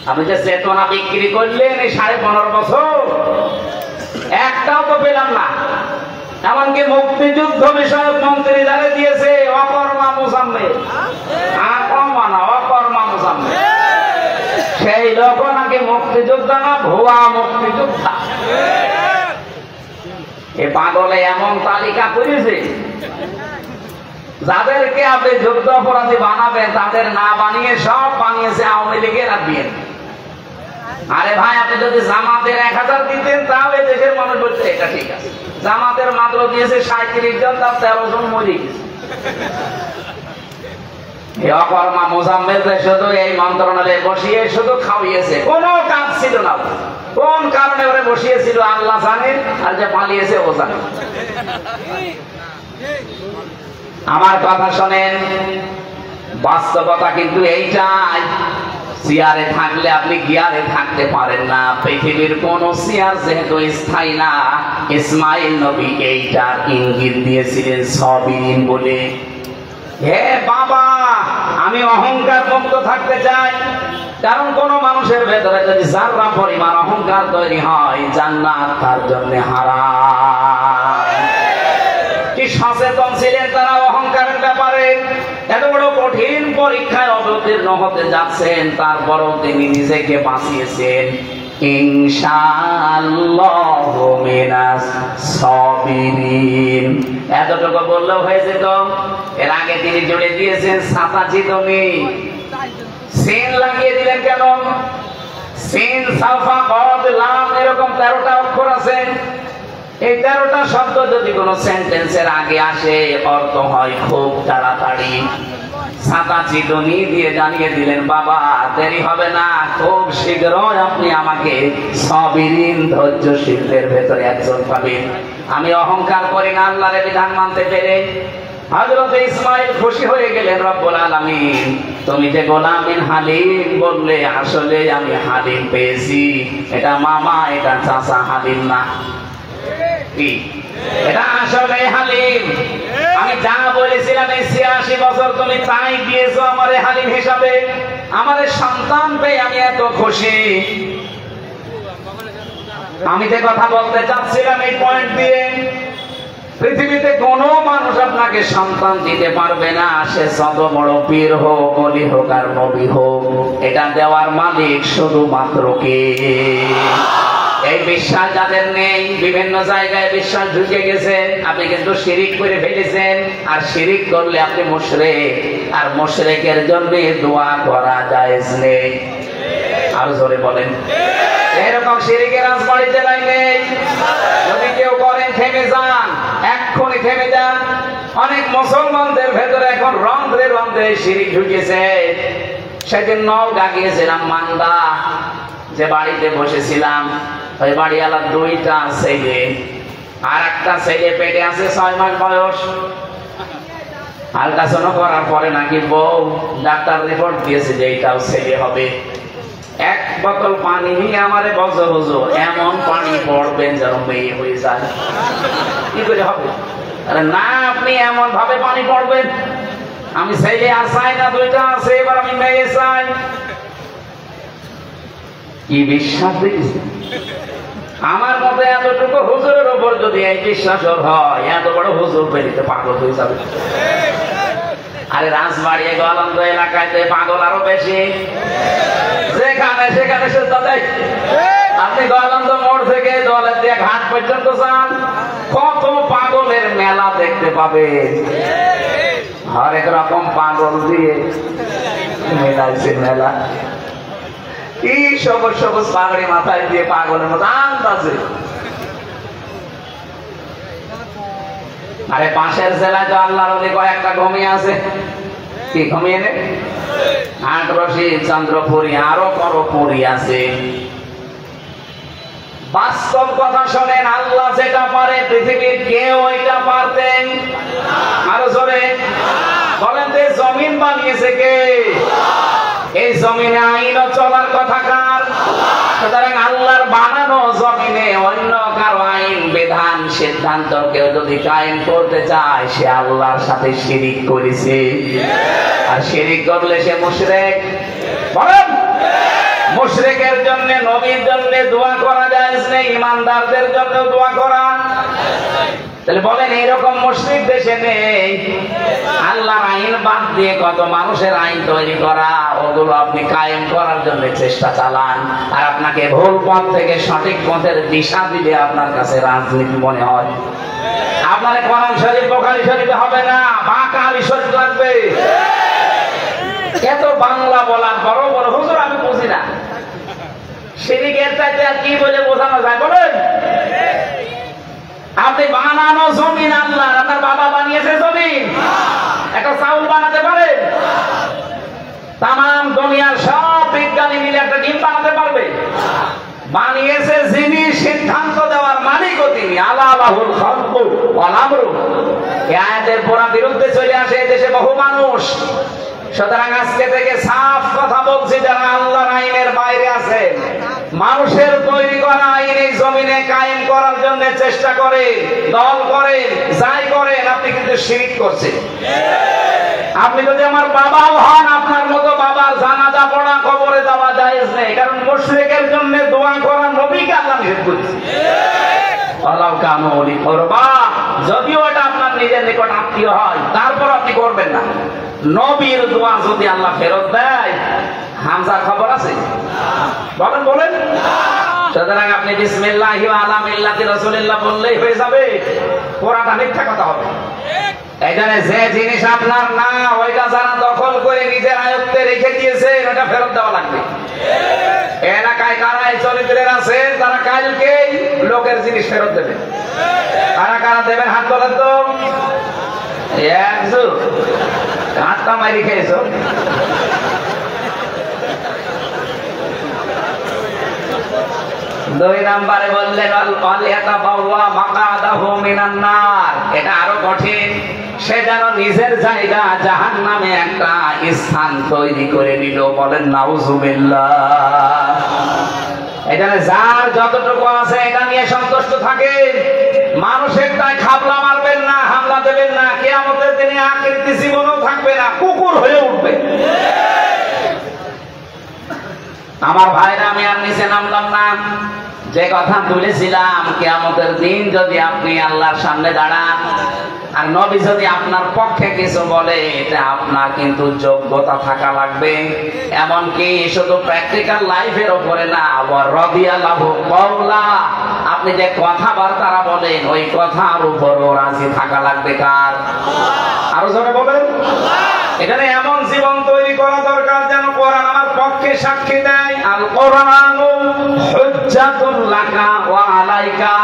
আপনি যে চেতনা বিক্রি করলেন এই 15.5 বছর, একটাও তো পেলাম না। এমনকি মুক্তিযুদ্ধ বিষয়ক মন্ত্রী যারা দিয়েছে অকর্মা মোজাম্মেল, অকর্মা মোজাম্মেল, সেই লোক নাকি মুক্তিযোদ্ধা না, ভুয়া মুক্তিযোদ্ধা। এ পাগলে এমন তালিকা করেছে, যাদেরকে আপনি যুদ্ধ অপরাধী বানাবেন তাদের না বানিয়ে সব বানিয়েছে আওয়ামী লীগের আর বিএনপি। আরে ভাই, আপনি যদি জামাতের 1000 দিতেন তাও এই দেশের মানুষ বলছে এটা ঠিক আছে। জামাতের মাত্র দিয়েছে 37 জন, তার 13 জন মরে গেছে। অকর্মা মোজাম্মেলকে শুধু এই মন্ত্রণালয়ে বসিয়ে শুধু খাওয়িয়েছে, কোনো কাজ ছিল না। কোন কারণে ওরা বসিয়েছিল আল্লাহ জানে, আর যে পালিয়েছে ও জানে। আমার কথা শোনেন, বাস্তবতা কিন্তু এইটাই। চেয়ারে থাকলে আপনি গিয়ারে থাকতে পারেন না। পৃথিবীর কোন চেয়ার যেহেতু স্থায়ী না, ইসমাইল নবী এইটার ইঙ্গিত দিয়েছিলেন সবিরিন বলে। হে বাবা, আমি অহংকার মুক্ত থাকতে চাই। কারণ কোন মানুষের ভেতরে যদি যারা পরিমাণ অহংকার তৈরি হয়, জান্নাত তার জন্য হারাম। কি সচেতন ছিলেন তারা অহংকারের ব্যাপারে। এত বড় কঠিন পরীক্ষায় অবতীর্ণ হতে যাচ্ছেন, তারপরও তিনি নিজেকে বাঁচিয়েছেন। ইনশাআল্লাহু মিনাস সাবিরিন, এতটুকু বললেও হয়ে যেত। এর আগে তিনি জুড়ে দিয়েছেন সাতাজি তুমি, সিন লাগিয়ে দিলেন কেন? সিন, সাফা, কদ, লাম এরকম 13টা অক্ষর আছে। এই 13টা শব্দ যদি কোনো সেন্টেন্সের আগে আসে, অর্থ হয় খুব তাড়াতাড়ি। সাতাচি ধ্বনি দিয়ে জানিয়ে দিলেন, বাবা দেরি হবে না, খুব শীঘ্রই আপনি আমাকে সাবিরিন ধৈর্যশীলদের ভেতরে একজন পাবেন। আমি অহংকার করি না আল্লাহর বিধান মানতে পেরে। হযরত ইসমাঈল খুশি হয়ে গেলেন, রব্বুল আলামিন তুমি যে গোলামিন হালিম বললে, আসলে আমি হালিম পেয়েছি। এটা মামা, এটা চাচা হালিম না, এটা আসলে হালিম। আমি যা বলেছিলাম এই 86 বছর তুমি তাই দিয়েছো আমারে হালিম হিসাবে। আমাদের সন্তান পেয়ে আমি এত খুশি। আমি যে কথা বলতে চাচ্ছিলাম এই পয়েন্ট দিয়ে, পৃথিবীতে কোনো মানুষ আপনাকে সন্তান দিতে পারবে না, সে যত বড় পীর হোক, ওলি হোক আর নবী হোক। এটা দেওয়ার মালিক শুধুমাত্র কে? এই বিশ্বাস যাদের নেই, বিভিন্ন জায়গায় বিশ্বাস ঢুকে গেছে। আপনি কিন্তু শিরিক করে ফেলেছেন, আর শিরিক করলে আপনি মুশরিক, আর মুশরিকের জন্য দোয়া করা জায়েজ নেই। আর জোরে বলেন, এরকম শিরিকের রাজবাড়ি জেলায় নেই। যদি কেউ করেন থেমে যান, এক্ষুনি থেমে যান। অনেক মুসলমানদের ভেতরে এখন রন্ধ্রে রন্ধ্রে শিরিক ঢুকেছে। সেদিন নওগাঁ গিয়েছিলাম, মান্দা যে বাড়িতে বসেছিলাম, ওই বাড়িওয়ালার 2টা ছেলে, আর একটা ছেলে পেটে আছে 6 মাস বয়স। আল্ট্রাসাউন্ড করার পরে নাকি বউ ডাক্তার রিপোর্ট দিয়েছে যে এইটাও ছেলে হবে। 1 বোতল পানি নিয়ে আমারে বজো বজো, এমন পানি পড়বেন যেন মেয়ে হয়ে যায়। কি করে হবে? আরে না, আপনি এমন ভাবে পানি পড়বেন, আমি ছেলে আসাই না, 2টা আছে, এবার আমি মেয়ে চাই। কি বিশ্বাস দেখেছি? আমার মতে এতটুকু হুজুরের উপর যদি এই বিশ্বাস হয়, এত বড় হুজুর পেরিতে পাগল হয়ে যাবে। আরে রাজবাড়ি গোয়ালন্দ এলাকায় তো পাগল আরো বেশি। যেখানে সেখানে সে তাদের, আপনি গোয়ালন্দ মোড় থেকে দলের দিয়ে ঘাট পর্যন্ত যান, কত পাগলের মেলা দেখতে পাবে। হরেক রকম পাগল দিয়ে মেলাইছে মেলা। কি সবুজ সবুজ পাগড়ি মাথায় দিয়ে পাগলের মতো আন্দাজে। আরে পাশের জেলায় তো আল্লাহর ওলি কয়েকটা ঘুমিয়ে আছে। কি ঘুমিয়ে নে? আটরশি, চন্দ্রপুরী, আরো করপুরী আছে। বাস্তব কথা শোনেন, আল্লাহ যেটা পারে পৃথিবীর কেউ ওইটা পারতেন। আরো জোরে বলেন, যে জমিন বানিয়েছে কে? এই জমিনে আইনও চলার কথা কার? সুতরাং আল্লাহর বানানো জমিনে অন্য কারো আইন, বিধান, সিদ্ধান্ত কেউ যদি কায়েম করতে চায়, সে আল্লাহর সাথে শিরিক করেছে। আর শিরিক করলে সে মুশরিক। বলেন, মুশরিকের জন্য, নবীর জন্য দোয়া করা জায়েজ নেই, ইমানদারদের জন্য দোয়া করা। তাহলে বলেন, এইরকম মুশরিক দেশে নেই? আল্লাহর আইন বাদ দিয়ে কত মানুষের আইন তৈরি করা, ওগুলো আপনি কায়েম করার জন্য চেষ্টা চালান। আর আপনাকে ভুল পথ থেকে সঠিক পথের দিশা দিলে আপনার কাছে রাজনীতি মনে হয়। আপনার কোরআন শরীফ, বুখারী শরীফে হবে না, বাঁকা আলী শরীফ লাগবে। এত বাংলা বলার বড় বড় হুজুর আমি বুঝি না। শিরিকের চাইতে আর কি বলে বোঝানো যায় বলেন? আপনি বানানো জমিন আল্লাহ, আপনার বাবা বানিয়েছে জমিন। একটা চাউল বানাতে পারে? তামাম দুনিয়ার সব বিজ্ঞানী মিলে একটা ডিম বানাতে পারবে? বানিয়েছে যিনি, সিদ্ধান্ত দেওয়ার মালিকও তিনি। আলাহুল খালকু ওয়াল আমরু। এই আয়াতের পুরা বিরুদ্ধে চলে আসে দেশে বহু মানুষ। সুতরাং আজকে থেকে সাফ কথা বলছি, যারা আল্লাহর আইনের বাইরে আছে, মানুষের তৈরি করা আইন এই জমিনে কায়েম করার জন্য চেষ্টা করে, দল করেন, যাই করেন, আপনি কিন্তু শিরিক করছেন। আপনি যদি আমার বাবাও হন, আপনার মতো বাবার জানাজা পড়া, কবরে যাওয়া জায়েজ নেই। কারণ মুশরিকের জন্য দোয়া করা নবীকে আল্লাহ নিষেধ করেছে। যদিও এটা আপনার নিজের নিকট আত্মীয় হয়, তারপর আপনি করবেন না। নবীর দোয়া যদি আল্লাহ ফেরত দেয়, হামজার খবর আছে? বলেন বলেন। সুতরাং আপনি বিসমিল্লাহি ওয়া আলা মিল্লাতি রাসূলিল্লাহ বললেই হয়ে যাবে? পুরাটা মিথ্যা কথা হবে। এইখানে যে জিনিস আপনার না, ওইটা যারা দখল করে নিজের আয়ত্তে রেখে দিয়েছে, ওটা ফেরত দেওয়া লাগবে। এলাকায় কারা এই চরিত্রের আছে, তারা কালকেই লোকের জিনিস ফেরত দেবে। কারা কারা দেবেন হাত তোলেন তো। হাতটা মারি খেয়েছো। দুই নম্বরে বললেন এটা আরো কঠিন, সে যেন নিজের জায়গা জাহান্নামে একটা স্থান তৈরি করে নিল। বলেন নাউজুবিল্লাহ। এখানে যার যতটুকু আছে এটা নিয়ে সন্তুষ্ট থাকে। মানুষের তাই খাবলা মারবেন না, হামলা দেবেন না। কিয়ামতের দিনে আকৃতি জীবনও থাকবে না, কুকুর হয়ে উঠবে। আমার ভাইরা, আমি আর নিচে নামলাম না। যে কথা তুলেছিলাম, কিয়ামতের দিন যদি আপনি আল্লাহর সামনে দাঁড়ান আর নবী যদি আপনার পক্ষে কিছু বলে, এটা আপনার কিন্তু যোগ্যতা থাকা লাগবে। এমনকি শুধু প্র্যাকটিক্যাল লাইফের উপরে না, রাদিয়াল্লাহু কাওলা, আপনি যে কথাবার্তা বলেন ওই কথার উপরও রাজি থাকা লাগবে। কার? আরো জোরে বলেন। এখানে এমন জীবন তৈরি করা দরকার যেন কোরআন আমার পক্ষে সাক্ষী দেয়। আল কোরআনু হুজ্জাতুল লাকা ওয়া আলাইকা।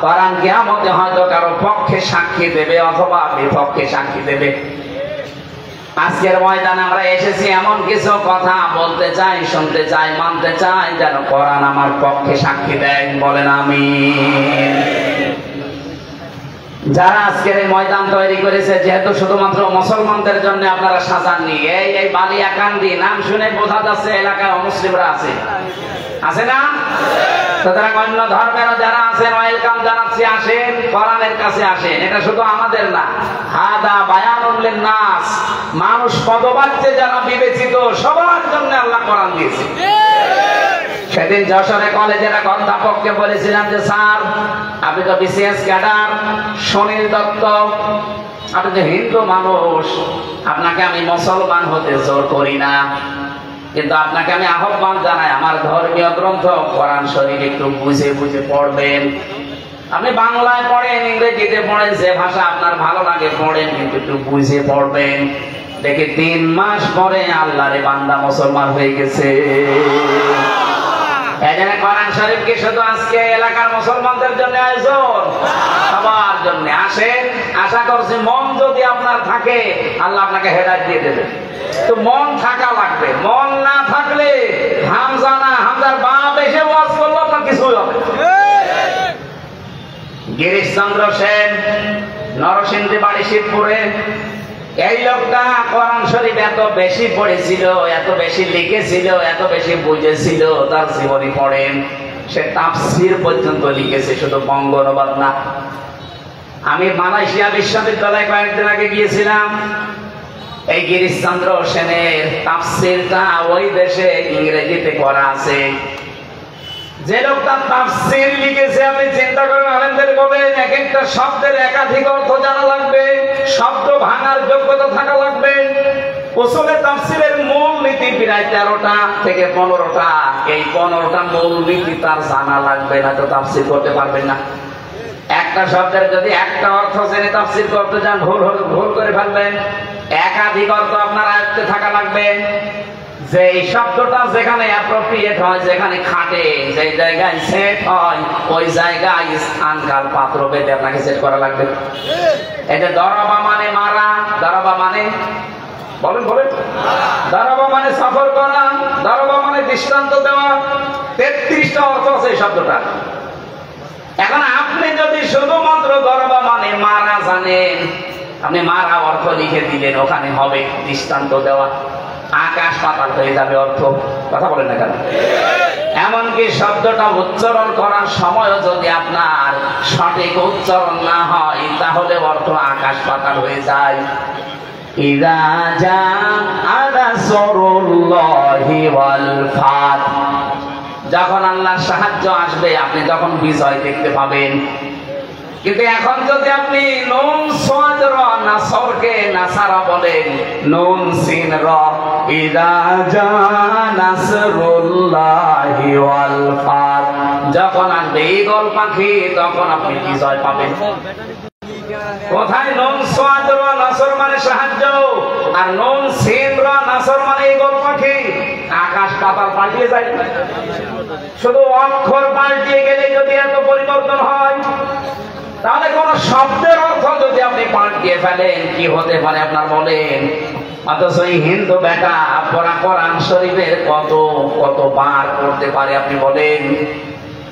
কোরআন কিয়ামতে হয়তো কারো পক্ষে সাক্ষী দেবে অথবা বিপক্ষে সাক্ষী দেবে। আজকের ময়দানে আমরা এসেছি এমন কিছু কথা বলতে চাই, শুনতে চাই, মানতে চাই যেন কোরআন আমার পক্ষে সাক্ষী দেয়। বলেন আমিন। যারা আজকের এই ময়দান তৈরি করেছে, যেহেতু শুধুমাত্র মুসলমানদের জন্য আপনারা সাজাননি, এই বালিয়াকান্দি নাম শুনে বোঝা যাচ্ছে এলাকায় অমুসলিমরা আছে, আছে না? সুতরাং অন্য ধর্মের যারা আছেন ওয়েলকাম জানাচ্ছি, আসেন, কোরআনের কাছে আসেন। এটা শুধু আমাদের না, হাদা বায়ানুল লিন্নাস, মানুষ পদবাচ্যে যারা বিবেচিত সবার জন্য আল্লাহ কোরআন দিয়েছে। সেদিন যশোরে কলেজের এক অধ্যাপককে বলেছিলাম যে স্যার, আপনি তো বিসিএস ক্যাডার, সুনীল দত্ত, আপনি তো হিন্দু মানুষ, আপনাকে আমি মুসলমান হতে জোর করি না, কিন্তু আপনাকে আমি আহ্বান জানাই আমার ধর্মীয় গ্রন্থ কোরআন শরীফ একটু বুঝে বুঝে পড়বেন। আপনি বাংলায় পড়েন, ইংরেজিতে পড়েন, যে ভাষা আপনার ভালো লাগে পড়েন, কিন্তু একটু বুঝে পড়বেন। দেখে 3 মাস পরে আল্লাহর বান্দা মুসলমান হয়ে গেছে। এখানে কোরআন শরীফ কি শুধু আজকে এলাকার মুসলমানদের জন্য আয়োজন? সবার জন্য। আসেন, আশা করছি মন যদি আপনার থাকে আল্লাহ আপনাকে হেদায়েত দিয়ে দেবে। তো মন থাকা লাগবে, মন না থাকলে হামজা না, হামজার বাপ এসে ওয়াজ করলো আপনার কিছুই হবে। গিরিশচন্দ্র সেন, নরসিংদী বাড়ি, শিবপুরে, এই লোকটা কোরআন শরীফ এত বেশি পড়েছিল, এত বেশি লিখেছিল, এত বেশি বুঝেছিল, তার জীবনী পড়েন, সে তাফসীর পর্যন্ত লিখেছে, শুধু বঙ্গ অনুবাদ না। আমি মালয়েশিয়া বিশ্ববিদ্যালয়ে কয়েকদিন আগে গিয়েছিলাম। এই গিরিশচন্দ্র সেনের তাফসীরটা ওই দেশে ইংরেজিতে করা আছে। যে লোকটা তাফসীর লিখেছে, আপনি চিন্তা করেন, আলেমদের বলেন এক একটা শব্দের একাধিক অর্থ জানা লাগবে, শব্দ ভাঙার যোগ্যতা থাকা লাগবে। উসুলে তাফসীরের মূল নীতি প্রায় 13টা থেকে 15টা। এই 15টা মূল নীতি তার জানা লাগবে, না তো তাফসীর করতে পারবেন না। একটা শব্দের যদি একটা অর্থ জেনে তাফসীর করতে যান, ভুল করে ফেলবেন। একাধিক অর্থ আপনার আয়ত্তে থাকা লাগবে। যে শব্দটা যেখানে অ্যাপ্রোপ্রিয়েট হয়, যেখানে খাটে, যে জায়গায় সেট হয়, ওই জায়গায় স্থান কাল পাত্র ভেদে আপনাকে সেট করা লাগবে। এই যে দরবা মানে মারা, দরবা মানে বলেন বলেন, দরবা মানে সফর করা, দরবা মানে দৃষ্টান্ত দেওয়া, 33টা অর্থ আছে এই শব্দটা। এখন আপনি যদি শুধুমাত্র দরবা মানে মারা জানেন, আপনি মারা অর্থ লিখে দিলেন, ওখানে হবে দৃষ্টান্ত দেওয়া, আকাশ পাতাল হয়ে যাবে অর্থ। কথা বলেন না কেন? এমনকি শব্দটা উচ্চারণ করার সময়ও যদি আপনার সঠিক উচ্চারণ না হয়, তাহলে অর্থ আকাশ পাতাল হয়ে যায়। ইযা জাআ নাসরুল্লাহি ওয়াল ফাত, যখন আল্লাহর সাহায্য আসবে, আপনি তখন বিজয় দেখতে পাবেন। কিন্তু এখন যদি আপনি নুন সাদ র নাসরকে নাসারা বলেন, নুন সিন র ইযা জা নাসরুল্লাহি ওয়াল ফাত, যখন আসবে ঈগল পাখি তখন আপনি বিজয় পাবেন। কোথায় নুন সাদ র নাসর মানে সাহায্য, আর নুন সিন র নাসর মানে ঈগল পাখি। আকাশ পাতাল পাল্টিয়ে যায়, শুধু অক্ষর পাল্টিয়ে গেলে যদি এত পরিবর্তন হয়, তাহলে কোন শব্দের অর্থ যদি আপনি পাল্টিয়ে ফেলেন কি হতে পারে আপনার বলেন? অথচ এই হিন্দু বেটা পড়া কোরআন শরীফের কত কত বার করতে পারে আপনি বলেন?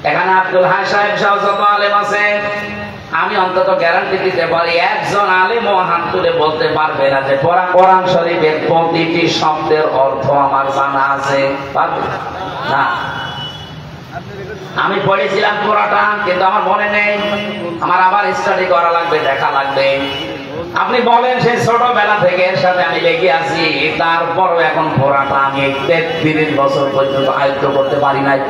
এখানে আব্দুল হাই সাহেব সহ যত আলেম আছে, আমি অন্তত গ্যারান্টি দিতে পারি একজন আলেম ও হাত তুলে বলতে পারবে না যে পড়া কোরআন শরীফের প্রতিটি শব্দের অর্থ আমার জানা আছে, পারবে না। আমি পড়েছিলাম পুরাটা, কিন্তু আমার মনে নেই, আমার আবার স্টাডি করা লাগবে, দেখা লাগবে। আপনি বলেন সেই ছোটবেলা থেকে এর সাথে আমি লেগে আছি, তারপরও এখন পুরাটা আমি 33 বছর পর্যন্ত আয়ত্ত করতে পারি নাই।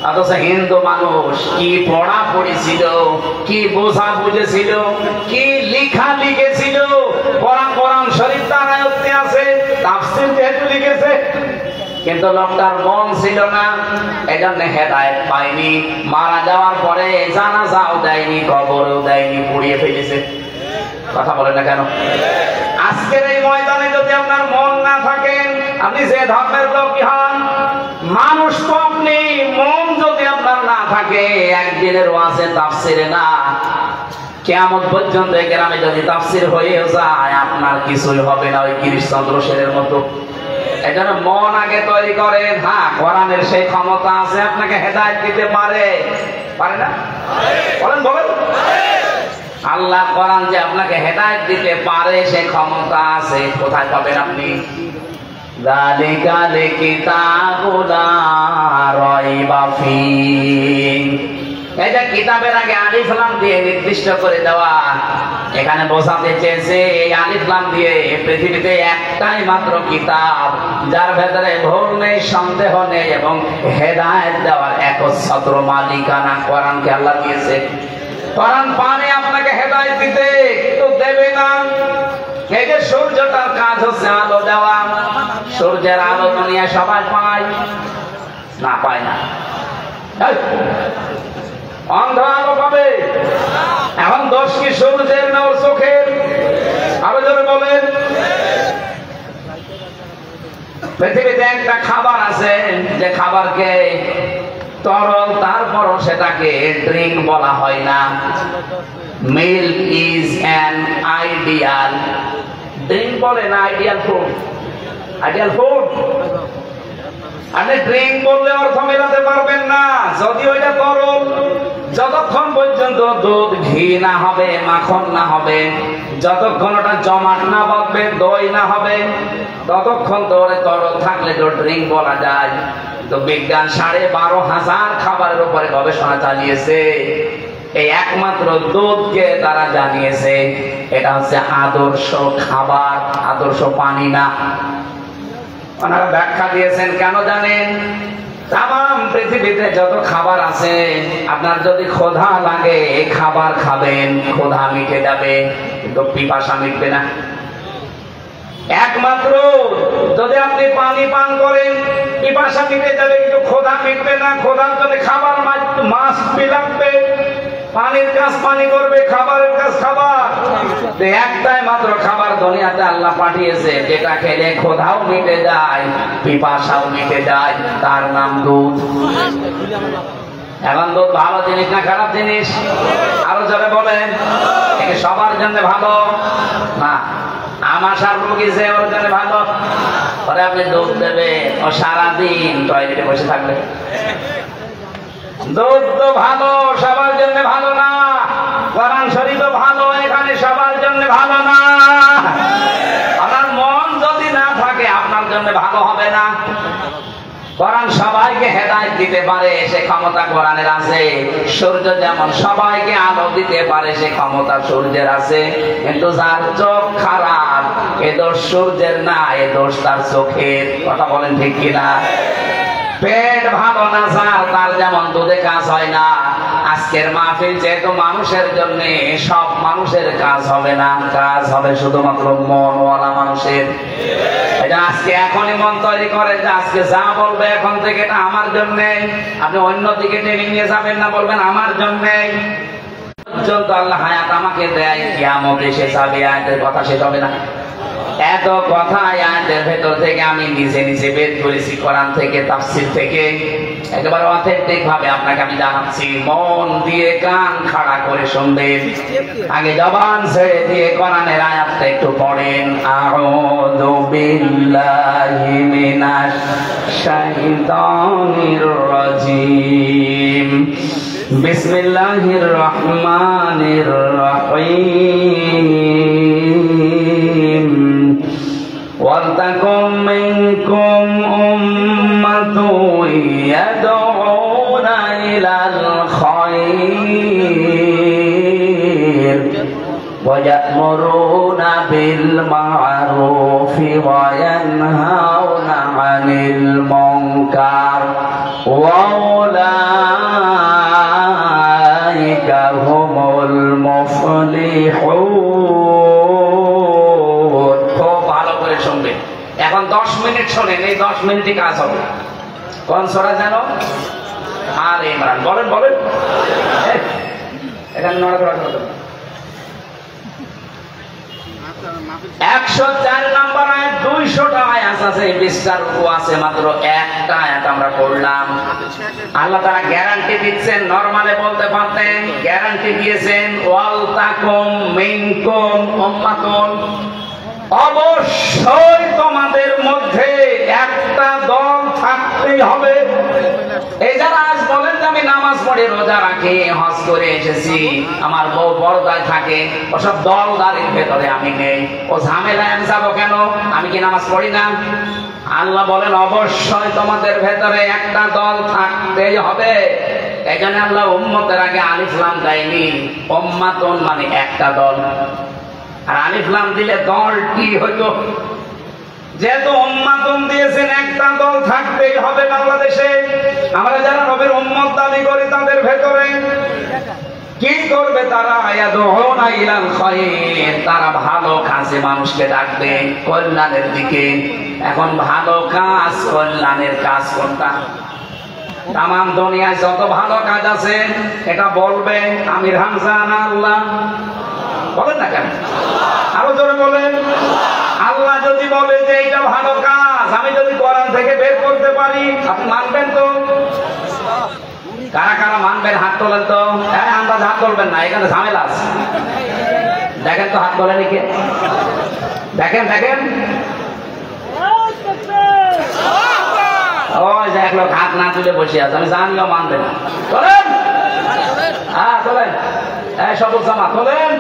অথচ হিন্দু মানুষ কি পড়া পড়েছিল, কি বোঝা বুঝেছিল, কি লিখা লিখেছিল, কোরআন শরীফ তার আয়ত্তে আছে, তাফসীর যেহেতু লিখেছে, কিন্তু লোকটার মন ছিল না, এজন্য হেদায়েত পায়নি। মারা যাওয়ার পরে জানাজাও দেয়নি, কবরও দেয়নি, পুড়িয়ে ফেলেছে। কথা বলেন না কেন? আজকের এই ময়দানে যদি আপনার মন না থাকে, আপনি যে ধর্মের লোকই হন, মানুষ তো আপনি, মন যদি আপনার না থাকে, একদিনের ওয়াজে তাফসিরে না, কিয়ামত পর্যন্ত এই গ্রামে যদি তাফসির হয়ে যায় আপনার কিছুই হবে না, ওই গিরিশচন্দ্র সেনের মতো। এজন্য মন আগে তৈরি করেন। হ্যাঁ, কোরআনের সেই ক্ষমতা আছে আপনাকে হেদায়েত দিতে পারে, পারে না? বলেন বলেন। আল্লাহ কোরআন যে আপনাকে হেদায়েত দিতে পারে সে ক্ষমতা আছে, কোথায় পাবেন আপনি? যালিকাল কিতাবু লা রাইবা ফীহ। এই যে কিতাবের আগে আলিফ লাম দিয়ে নির্দিষ্ট করে দেওয়া, এখানে বোঝাতে চেয়েছে এই আলিফ লাম দিয়ে পৃথিবীতে একটাই মাত্র কিতাব যার ভেতরে ভুল নেই, সন্দেহ নেই এবং হেদায়েত দেওয়ার একচ্ছত্র মালিকানা কোরআনকে আল্লাহ দিয়েছে। কোরআন পানে আপনাকে হেদায়েত দিতে, কিন্তু দেবে না। এই যে সূর্যটার কাজ হচ্ছে আলো দেওয়া, সূর্যের আলো দুনিয়া সবাই পায় না? পায় না। অন্ধ আলো পাবে। এখন দোষ কি সূর্যের না ওর চোখের? আরো জোরে বলেন। পৃথিবীতে একটা খাবার আছে যে খাবারকে তরল, তারপরও সেটাকে ড্রিঙ্ক বলা হয় না। Milk is an ideal drink, বলে না আইডিয়াল ফুড। আইডিয়াল ফুড আপনি ড্রিঙ্ক বললে অর্থ মেলাতে পারবেন না যদি ওইটা তরল। যতক্ষণ পর্যন্ত দুধ ঘি না হবে, মাখন না হবে, যতক্ষণ ওটা জমাট না বাঁধবে, দই না হবে, ততক্ষণ তো ওরে তরল থাকলে তো ড্রিঙ্ক বলা যায়। তো বিজ্ঞান 12,500 খাবারের উপরে গবেষণা চালিয়েছে, এই একমাত্র দুধকে তারা জানিয়েছে এটা হচ্ছে আদর্শ খাবার, আদর্শ পানি না। ওনারা ব্যাখ্যা দিয়েছেন কেন জানেন? তাম পৃথিবীতে যত খাবার আছে, আপনার যদি ক্ষুধা লাগে খাবার খাবেন, ক্ষুধা মিটে যাবে, কিন্তু পিপাসা মিটবে না। একমাত্র যদি আপনি পানি পান করেন পিপাসা মিটে যাবে, কিন্তু ক্ষুধা মিটবে না। ক্ষুধার জন্য খাবার মাছ লাগবে, পানির কাজ পানি করবে, খাবারের কাজ খাবার। একটাই মাত্র খাবার দুনিয়াতে আল্লাহ পাঠিয়েছে যেটা খেলে ক্ষুধাও মিটে যায়, পিপাসাও মিটে যায়, তার নাম দুধ। এখন দুধ ভালো জিনিস না খারাপ জিনিস? আরো যারা বলেন সবার জন্য ভালো না, আমাশার রোগী যে ওর জন্য ভালো। পরে আপনি দুধ দেবেন, ও সারাদিন টয়লেটে বসে থাকবে। দুধ তো ভালো, সবার জন্য ভালো না। কোরআন শরীফও ভালো, এখানে সবার জন্য ভালো না। আপনার মন যদি না থাকে আপনার জন্য ভালো হবে না। কোরআন সবাইকে হেদায়েত দিতে পারে, সে ক্ষমতা কোরআনের আছে। সূর্য যেমন সবাইকে আলো দিতে পারে, সে ক্ষমতা সূর্যের আছে। কিন্তু যার চোখ খারাপ, এ দোষ সূর্যের না, এ দোষ তার চোখের। কথা বলেন ঠিক কিনা? পেট ভালো না যার, তার যেমন দুধে কাজ হয় না, আজকের মাহফিল যেহেতু মানুষের জন্য, সব মানুষের কাজ হবে না, কাজ হবে শুধুমাত্র মনওয়ালা মানুষের। আজকে এখনই মন তৈরি করে যে আজকে যা বলবে এখন থেকে এটা আমার জন্য। আপনি অন্যদিকে টেনে নিয়ে যাবেন না, বলবেন আমার জন্য। পর্যন্ত আল্লাহ হায়াত আমাকে দেয়, কিয়ামত এসে যাবে, আয়াতের কথা শেষ হবে না। এত কথা আয়াতের ভেতর থেকে আমি নিজে নিজে বের করেছি, কোরআন থেকে, তাফসীর থেকে, একেবারে অথেন্টিক ভাবে আপনাকে আমি জানাচ্ছি। মন দিয়ে কান খাড়া করে শুনবেন, আগে জবান ছেড়ে দিয়ে কোরআনের আয়াতটা একটু পড়েন। আউযু বিল্লাহি মিনাশ শাইতানির রাজীম, বিসমিল্লাহির রহমানির রহিম। ওয়ালতাকুম মিনকুম উম্মাতুন ইয়াদউনা ইলাল খায়র ওয়া ইয়া'মুরুনা বিল মা'রুফি ওয়া ইয়ানহাউনা আনিল মুনকার ওয়া উলাইকা হুমুল মুফলিহুন। খুব ভালো করে শুনবেন। এখন 10 মিনিট শোনেন, এই 10 মিনিটই কাজ হবে। কোন সূরা জানো? আলে ইমরান। বলেন বলেন, এখানে নড়াচড়া করবেন। 104 নম্বর আয়াত, 200টা আয়াত আছে, 20টার রূপও আছে, মাত্র একটা আয়াত আমরা পড়লাম। আল্লাহ তাআলা গ্যারান্টি দিচ্ছেন, নরমালে বলতে পারতেন, গ্যারান্টি দিয়েছেন ওয়াল তাকুম মিনকুম উম্মাতুন, অবশ্যই তোমাদের মধ্যে একটা দল থাকতেই হবে। এই যারা আজ বলেন যে আমি নামাজ পড়ে রোজা রাখি, হজ করে এসেছি, আমার বউ পর্দায় থাকে, ওসব দলদারির ভেতরে আমি নেই, ও ঝামেলায় আমি যাবো কেন? আমি কি নামাজ পড়ি না? আল্লাহ বলেন অবশ্যই তোমাদের ভেতরে একটা দল থাকতেই হবে। এখানে আল্লাহ উম্মতের আগে আলিফ লাম দেয়নি, উম্মাতুন মানে একটা দল, আর আলিফ লাম দিলে দল কি হইতো? যেহেতু উম্মাতুন দিয়েছেন, একটা দল থাকতেই হবে বাংলাদেশে। আমরা যারা নবীর উম্মত দাবি করি তাদের ভেতরে কি করবে তারা? ইয়াদউনা ইলাল খায়র, তারা ভালো কাজে মানুষকে ডাকবে, কল্যাণের দিকে। এখন ভালো কাজ, কল্যাণের কাজ কোনটা? তাম দুনিয়ায় যত ভালো কাজ আছে এটা বলবে আমির হামজা না আল্লাহ? বলেন না কেন? আরো জোরে বলেন। আল্লাহ যদি বলে যে এটা ভালো কাজ, আমি যদি কোরআন থেকে বের করতে পারি, আপনি মানবেন তো? কারা কারা মানবেন হাত তোলেন তো? হ্যাঁ, আন্দাজ হাত তুলবেন না, এখানে ঝামেলা আছে। দেখেন তো হাত তোলেন কে, দেখেন দেখেন। ওই যে এক লোক হাত না তুলে বসে আছে, আমি জানিও মানবেন। তোলেন, হ্যাঁ তোলেন। এই সবুজ জামা তোলেন।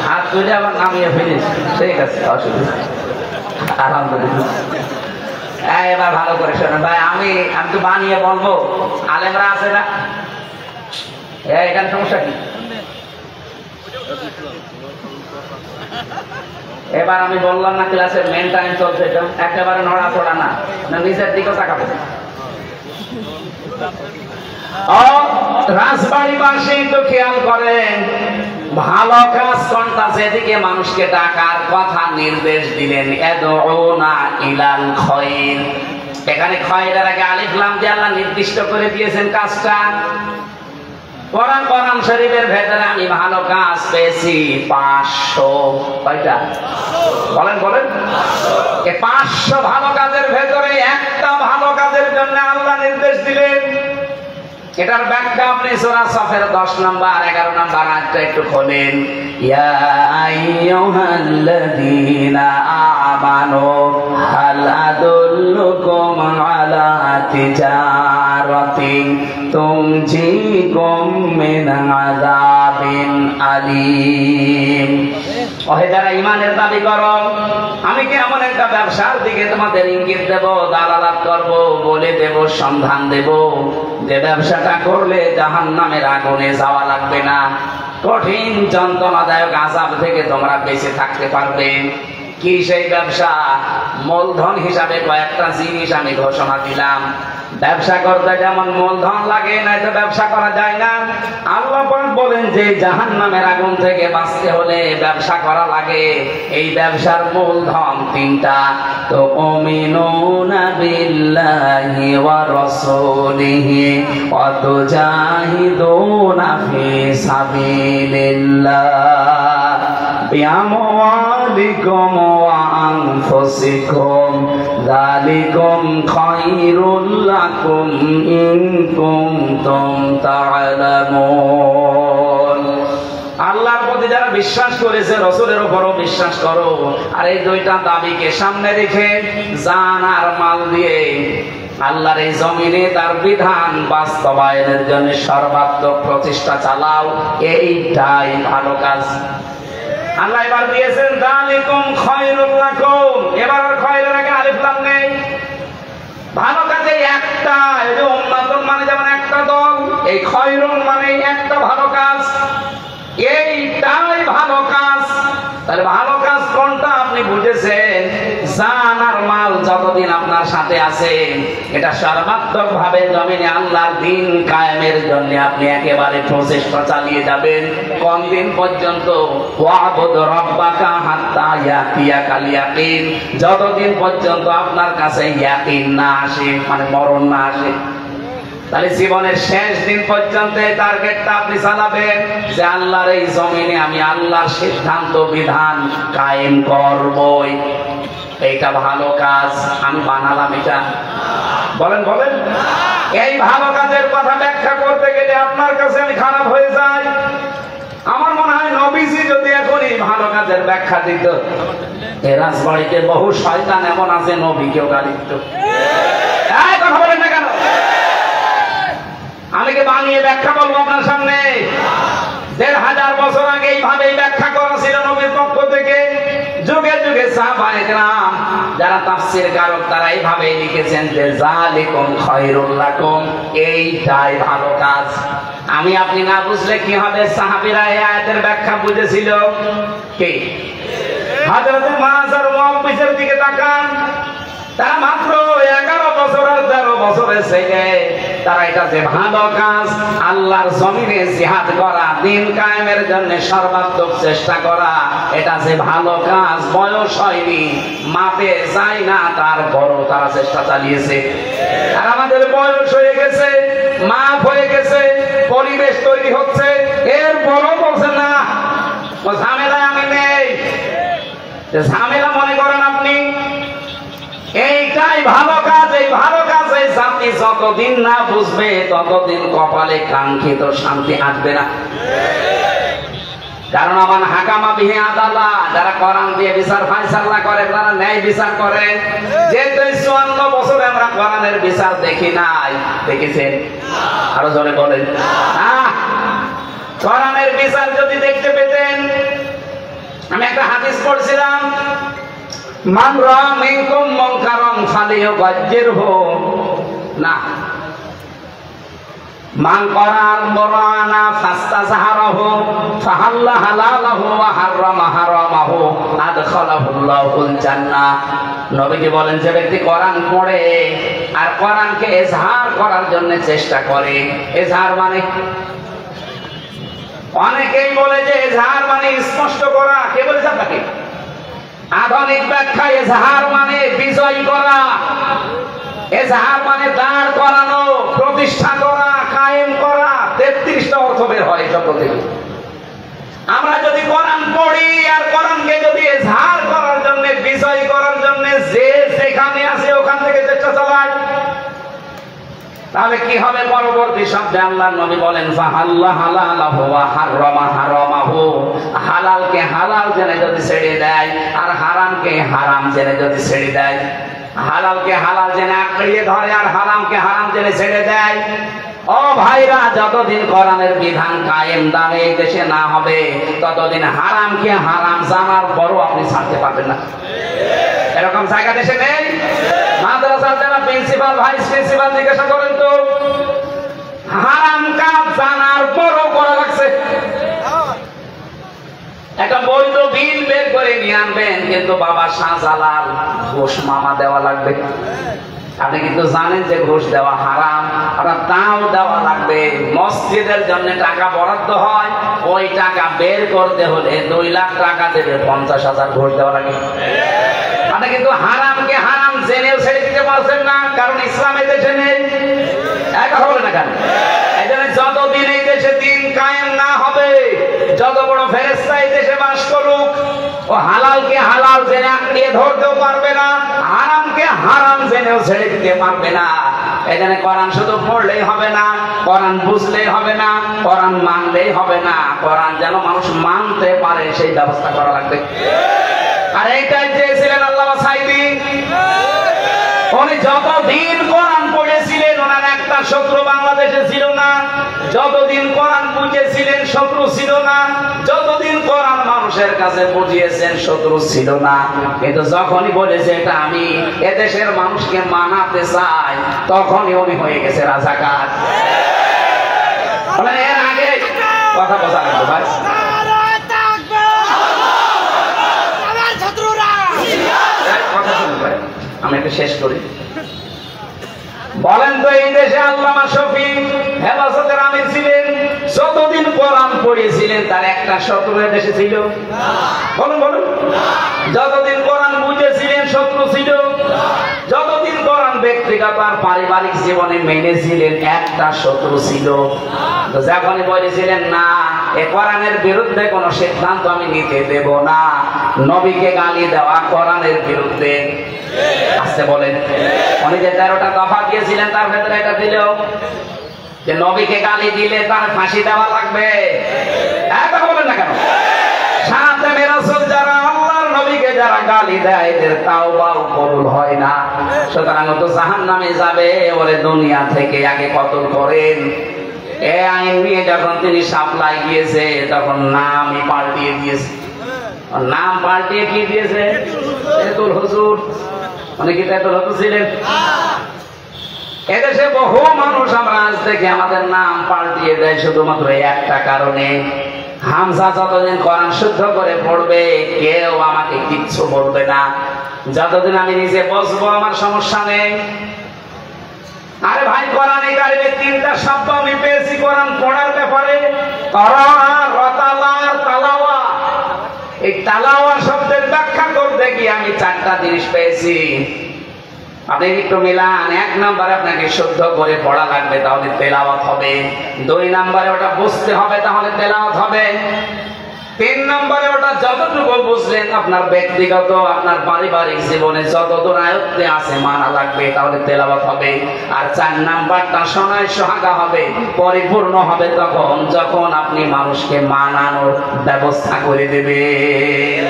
হাত তুলে আবার নামিয়ে ফেলিস, ঠিক আছে, অসুবিধা। আলহামদুলিল্লাহ। এবার ভালো করে শোনেন ভাই, আমি তো বানিয়ে বলবো, আলেমরা আছে না? এখানে সমস্যা কি? এবার আমি বললাম না ক্লাসের মেন টাইম চলছে, একেবারে নড়াচড়া না, নিজের দিকেও তাকাবো। রাজবাড়িবাসী তো খেয়াল করেন, ভালো কাজ কোনটা? যেদিকে মানুষকে ডাকার কথা নির্দেশ দিলেন, ইয়াদউনা ইলাল খায়র। এখানে খায়রের আগে আলিফ লাম দিয়ে আল্লাহ নির্দিষ্ট করে দিয়েছেন কাজটা। কোরআন শরীফের ভেতরে আমি ভালো কাজ পেয়েছি 500। কয়টা? বলেন বলেন। 500 ভালো কাজের ভেতরে একটা ভালো কাজের জন্য আল্লাহ নির্দেশ দিলেন। এটার ব্যাখ্যা আপনি সূরা সাফের 10 নম্বর 11 নম্বর আয়াতটা একটু খোলেন। ইয়া আইয়ুহাল্লাযীনা আমানু হাল আদুল্লুকুম আলা তিজারাতিন তুনজিকুম মিন আযাবিন আলীম। ওহে যারা ঈমানের দাবি করো, আমি কি এমন একটা ব্যবসার দিকে তোমাদের ইঙ্গিত দেব, দালালাত করব, বলে দেব, সন্ধান দেব, যে ব্যবসাটা করলে জাহান্নামের আগুনে যাওয়া লাগবে না, কঠিন যন্ত্রণাদায়ক আযাব থেকে তোমরা বেঁচে থাকতে পারবে। কি সেই ব্যবসা? মূলধন হিসাবে কয়েকটা জিনিস আমি ঘোষণা দিলাম। ব্যবসা করতে যেমন মূলধন লাগে, নাই তো ব্যবসা করা যায় না। আল্লাহ পাক বলেন যে জাহান্নামের আগুন থেকে বাঁচতে হলে ব্যবসা করা লাগে। এই ব্যবসার মূলধন তিনটা। তো মুমিনুনা বিল্লাহি ওয়া রাসূলিহি ওয়া তুজাহিদুনা ফি সাবিলিল্লাহ বিআমওয়ালিকুম ওয়া আনফুসিকুম যালিকুম খায়রুল লাকুম ইন কুনতুম তা'লামুন। আল্লাহর প্রতি যারা বিশ্বাস করেছে, রাসূলের উপরও বিশ্বাস করো। আর এই দুইটা দাবিকে সামনে রেখে জান আর মাল দিয়ে আল্লাহর এই জমিনে তার বিধান বাস্তবায়নের জন্য সর্বাত্মক প্রচেষ্টা চালাও। এইটাই ভালো কাজ। আল্লাহ এবার দিয়েছেন যালিকুম খায়রুল লাকুম। এবার আর খায়রের আগে আলিফ লাম নেই। ভালো কাজে একটা, এই যে উম্মাতুন মানে যেমন একটা দল, এই খায়রুন মানে একটা ভালো কাজ। এইটাই ভালো কাজ। তাহলে ভালো কাজ কোনটা আপনি বুঝেছেন। জান আর মাল যতদিন আপনার সাথে আছে, এটা সর্বাত্মক ভাবে জমিনে আল্লাহর দ্বীন কায়েমের জন্য আপনি একেবারে প্রচেষ্টা চালিয়ে যাবেন। কোন দিন পর্যন্ত? ওয়াবুদ রাব্বাকা হাত্তা ইয়াতিয়াকাল ইয়াকিন। যতদিন পর্যন্ত আপনার কাছে ইয়াকিন না আসে, মানে মরণ না আসে। তাহলে জীবনের শেষ দিন পর্যন্ত এই টার্গেটটা আপনি চালাবেন যে আল্লাহর এই জমিনে আমি আল্লাহর সিদ্ধান্ত বিধান কায়েম করবই। এইটা ভালো কাজ। আমি বানালাম এটা? বলেন বলেন। এই ভালো কাজের কথা ব্যাখ্যা করতে গেলে আপনার কাছে আমি খারাপ হয়ে যাই। আমার মনে হয় নবীজি যদি এখন এই ভালো কাজের ব্যাখ্যা দিত, এ রাজবাড়িতে বহু শয়তান এমন আছে নবীকেও গালি দিত। কথা বলেন না কেন? আমি কি বানিয়ে ব্যাখ্যা বলবো আপনার সামনে? ১৫০০ বছর আগে এইভাবেই ব্যাখ্যা করা ছিল নবীর পক্ষ থেকে। যুগে যুগে সাহাবায়ে কেরাম যারা তাফসীর কারক তারা এইভাবেই লিখেছেন যে যালিকুম খায়রুল লাকুম। এইটাই ভালো কাজ। আমি আপনি না বুঝলে কি হবে? সাহাবীরা এই আয়াতের ব্যাখ্যা বুঝেছিল। কি? হযরত মুআয আর মুআবিসের দিকে তাকান। তারা মাত্র 11 বছর আর 13 বছরের ছেলে। তারা এটা যে ভালো কাজ, আল্লাহর জমিনে জিহাদ করা, দ্বীন কায়েমের জন্য সর্বাত্মক চেষ্টা করা, এটা যে ভালো কাজ, বয়স হয়নি, মাপে যায় না, তারপরও তারা চেষ্টা চালিয়েছে। আর আমাদের বয়স হয়ে গেছে, মাপ হয়ে গেছে, পরিবেশ তৈরি হচ্ছে, এরপরও বলছে না ঝামেলা আমি নেই। ঝামেলা মনে করেন আপনি? এইটাই ভালো কাজ। এই ভালো কাজ এই জাতি যতদিন না বুঝবে ততদিন কপালে কাঙ্ক্ষিত শান্তি আসবে না। কারণ আমার হাকামা বিহি আদালা, যারা কোরআন দিয়ে বিচার ফায়সালা করে, যারা ন্যায় বিচার করে, যে 54 বছরে আমরা কোরআনের বিচার দেখি নাই। দেখেছেন? আরো জোরে বলেন। কোরআনের বিচার যদি দেখতে পেতেন। আমি একটা হাদিস পড়ছিলাম, মান রাআ মিনকুম মুনকারান ফালিয়ুগাজ্জিরহু না মান করার বরানা ফাস্তাজহারাহু ফাহাল্লা হালালাহু ওয়া হারামা হারামাহু আদখালাহুল্লাহুল জান্নাহ। নবীজি বলেন যে ব্যক্তি কোরআন পড়ে আর কোরআনকে ইজহার করার জন্য চেষ্টা করে। ইজহার মানে অনেকেই বলে যে ইজহার মানে স্পষ্ট করা। কে বলেছে আপনাকে? আধুনিক ব্যাখ্যা ইজহার মানে বিজয় করা। ইজহার মানে দাঁড় করানো, প্রতিষ্ঠা করা, কায়েম করা। 33টা অর্থ বের হয় শব্দ থেকে। আমরা যদি কোরআন পড়ি আর কোরআনকে যদি ইজহার করার জন্য, বিজয় করার জন্য যে যেখানে আছে ওখান থেকে চেষ্টা চালাই, তাহলে কি হবে? পরবর্তী শব্দে আল্লাহর নবী বলেন ফাহাল্লা হালালাহু ওয়া হারামা হারামাহু। হালালকে হালাল জেনে যদি ছেড়ে দেয় আর হারামকে হারাম জেনে যদি ছেড়ে দেয়, হালালকে হালাল জেনে আঁকড়িয়ে ধরে আর হারামকে হারাম জেনে ছেড়ে দেয়, ও ভাইরা, যতদিন কোরআনের বিধান কায়েম দাঁড়ে এই দেশে না হবে ততদিন হারামকে হারাম জানার পরও আপনি ছাড়তে পারবেন না। এরকম জায়গা দেশে নেই? মাদ্রাসার যারা প্রিন্সিপাল, ভাইস প্রিন্সিপাল জিজ্ঞাসা করেন তো, হারাম কাজ জানার পরও করা লাগছে। একটা বৈধ বিল বের করে নিয়ে আনবেন, কিন্তু বাবা শাহজালাল ঘুষ মামা দেওয়া লাগবে। আপনি কিন্তু জানেন যে ঘুষ দেওয়া হারাম, আপনার তাও দেওয়া লাগবে। মসজিদের জন্য টাকা বরাদ্দ হয়, ওই টাকা বের করতে হলে 2 লাখ টাকা দেবে, 50,000 ঘুষ দেওয়া লাগে। আপনি কিন্তু হারামকে হারাম জেনেও ছেড়ে দিতে পারছেন না, কারণ ইসলামের দেশে নেই। কথা বলে না কেন? এই জন্য যতদিন এই দেশে দিন কায়েম না হবে, যত বড় ফেরেশতা এই দেশে বাস করুক, ও হালালকে হালাল জেনে আঁকড়িয়ে ধরতেও পারবে না, হারামকে হারাম জেনেও ছেড়ে দিতে পারবে না। এখানে কোরআন শুধু পড়লেই হবে না, কোরআন বুঝলেই হবে না, কোরআন মানলেই হবে না, কোরআন যেন মানুষ মানতে পারে সেই ব্যবস্থা করা লাগবে। আর এইটাই চেয়েছিলেন আল্লামা সাঈদী। উনি যতদিন কোরআন পড়েছিলেন ওনার একটা শত্রু বাংলাদেশে ছিল না, যতদিন কোরআন বুঝেছিলেন শত্রু ছিল না, যতদিন কোরআন মানুষের কাছে বুঝিয়েছেন শত্রু ছিল না। কিন্তু যখনই বলেছে এটা আমি এদেশের মানুষকে মানাতে চাই, তখনই উনি হয়ে গেছে রাজাকার। এর আগে কথা বোঝা লাগবে ভাই। আমি একটু শেষ করি। বলেন তো এই দেশে আল্লামা শফি হেফাজতের আমির ছিলেন, যতদিন কোরআন পড়িয়েছিলেন তার একটা শত্রু দেশে ছিল? বলুন বলুন। যতদিন কোরআন বুঝেছিলেন শত্রু ছিল? যতদিন কোরআন ব্যক্তিগত আর পারিবারিক জীবনে মেনেছিলেন একটা শত্রু ছিল? যখনই বলেছিলেন না এ কোরআনের বিরুদ্ধে কোন সিদ্ধান্ত আমি নিতে দেব না, নবীকে গালি দেওয়া কোরআনের বিরুদ্ধে, আসতে বলেন। উনি যে 13টা দফা দিয়েছিলেন তার ভেতরে এটা ছিল যে নবীকে গালি দিলে তার ফাঁসি দেওয়া লাগবে। কথা বলেন না কেন? সাথে রাসূল যারা আল্লাহর নবীকে যারা গালি দেয় এদের তাওবাও কবুল হয় না, সুতরাং তো জাহান্নামে যাবে। ওরে দুনিয়া থেকে আগে কতল করেন। এই আইন নিয়ে যখন তিনি সাপ্লাই গিয়েছে তখন নামই পাল্টিয়ে দিয়েছে। নাম পাল্টিয়ে কি দিয়েছে? তেতুল হুজুর। অনেকে তেতুল হুজুর ছিলেন। এদেশে বহু মানুষ আমরা আজ থেকে আমাদের নাম পাল্টিয়ে দেয় শুধুমাত্র একটা কারণে, হামজা যতদিন কোরআন শুদ্ধ করে পড়বে কেউ আমাকে কিচ্ছু বলবে না, যতদিন আমি নিজে বসবো আমার সমস্যা নেই। আরে ভাই, কোরআনে কারিমে 3টা শব্দ আমি পেয়েছি কোরআন পড়ার ব্যাপারে, তালাওয়া। এই তালাওয়া শব্দের ব্যাখ্যা করতে গিয়ে আমি 4টা জিনিস পেয়েছি। আপনি একটু মিলান। 1 নম্বরে আপনাকে শুদ্ধ করে পড়া লাগবে, তাহলে তেলাওয়াত হবে। 2 নম্বরে ওটা বুঝতে হবে, তাহলে তেলাওয়াত হবে। 3 নম্বরে ওটা যতটুকু বুঝলেন আপনার ব্যক্তিগত আপনার পারিবারিক জীবনে যতদূর আয়ত্তে আছে মানা লাগবে, তাহলে তেলাওয়াত হবে। আর 4 নাম্বারটা শোনায় সোহাগা হবে, পরিপূর্ণ হবে তখন যখন আপনি মানুষকে মানানোর ব্যবস্থা করে দেবেন।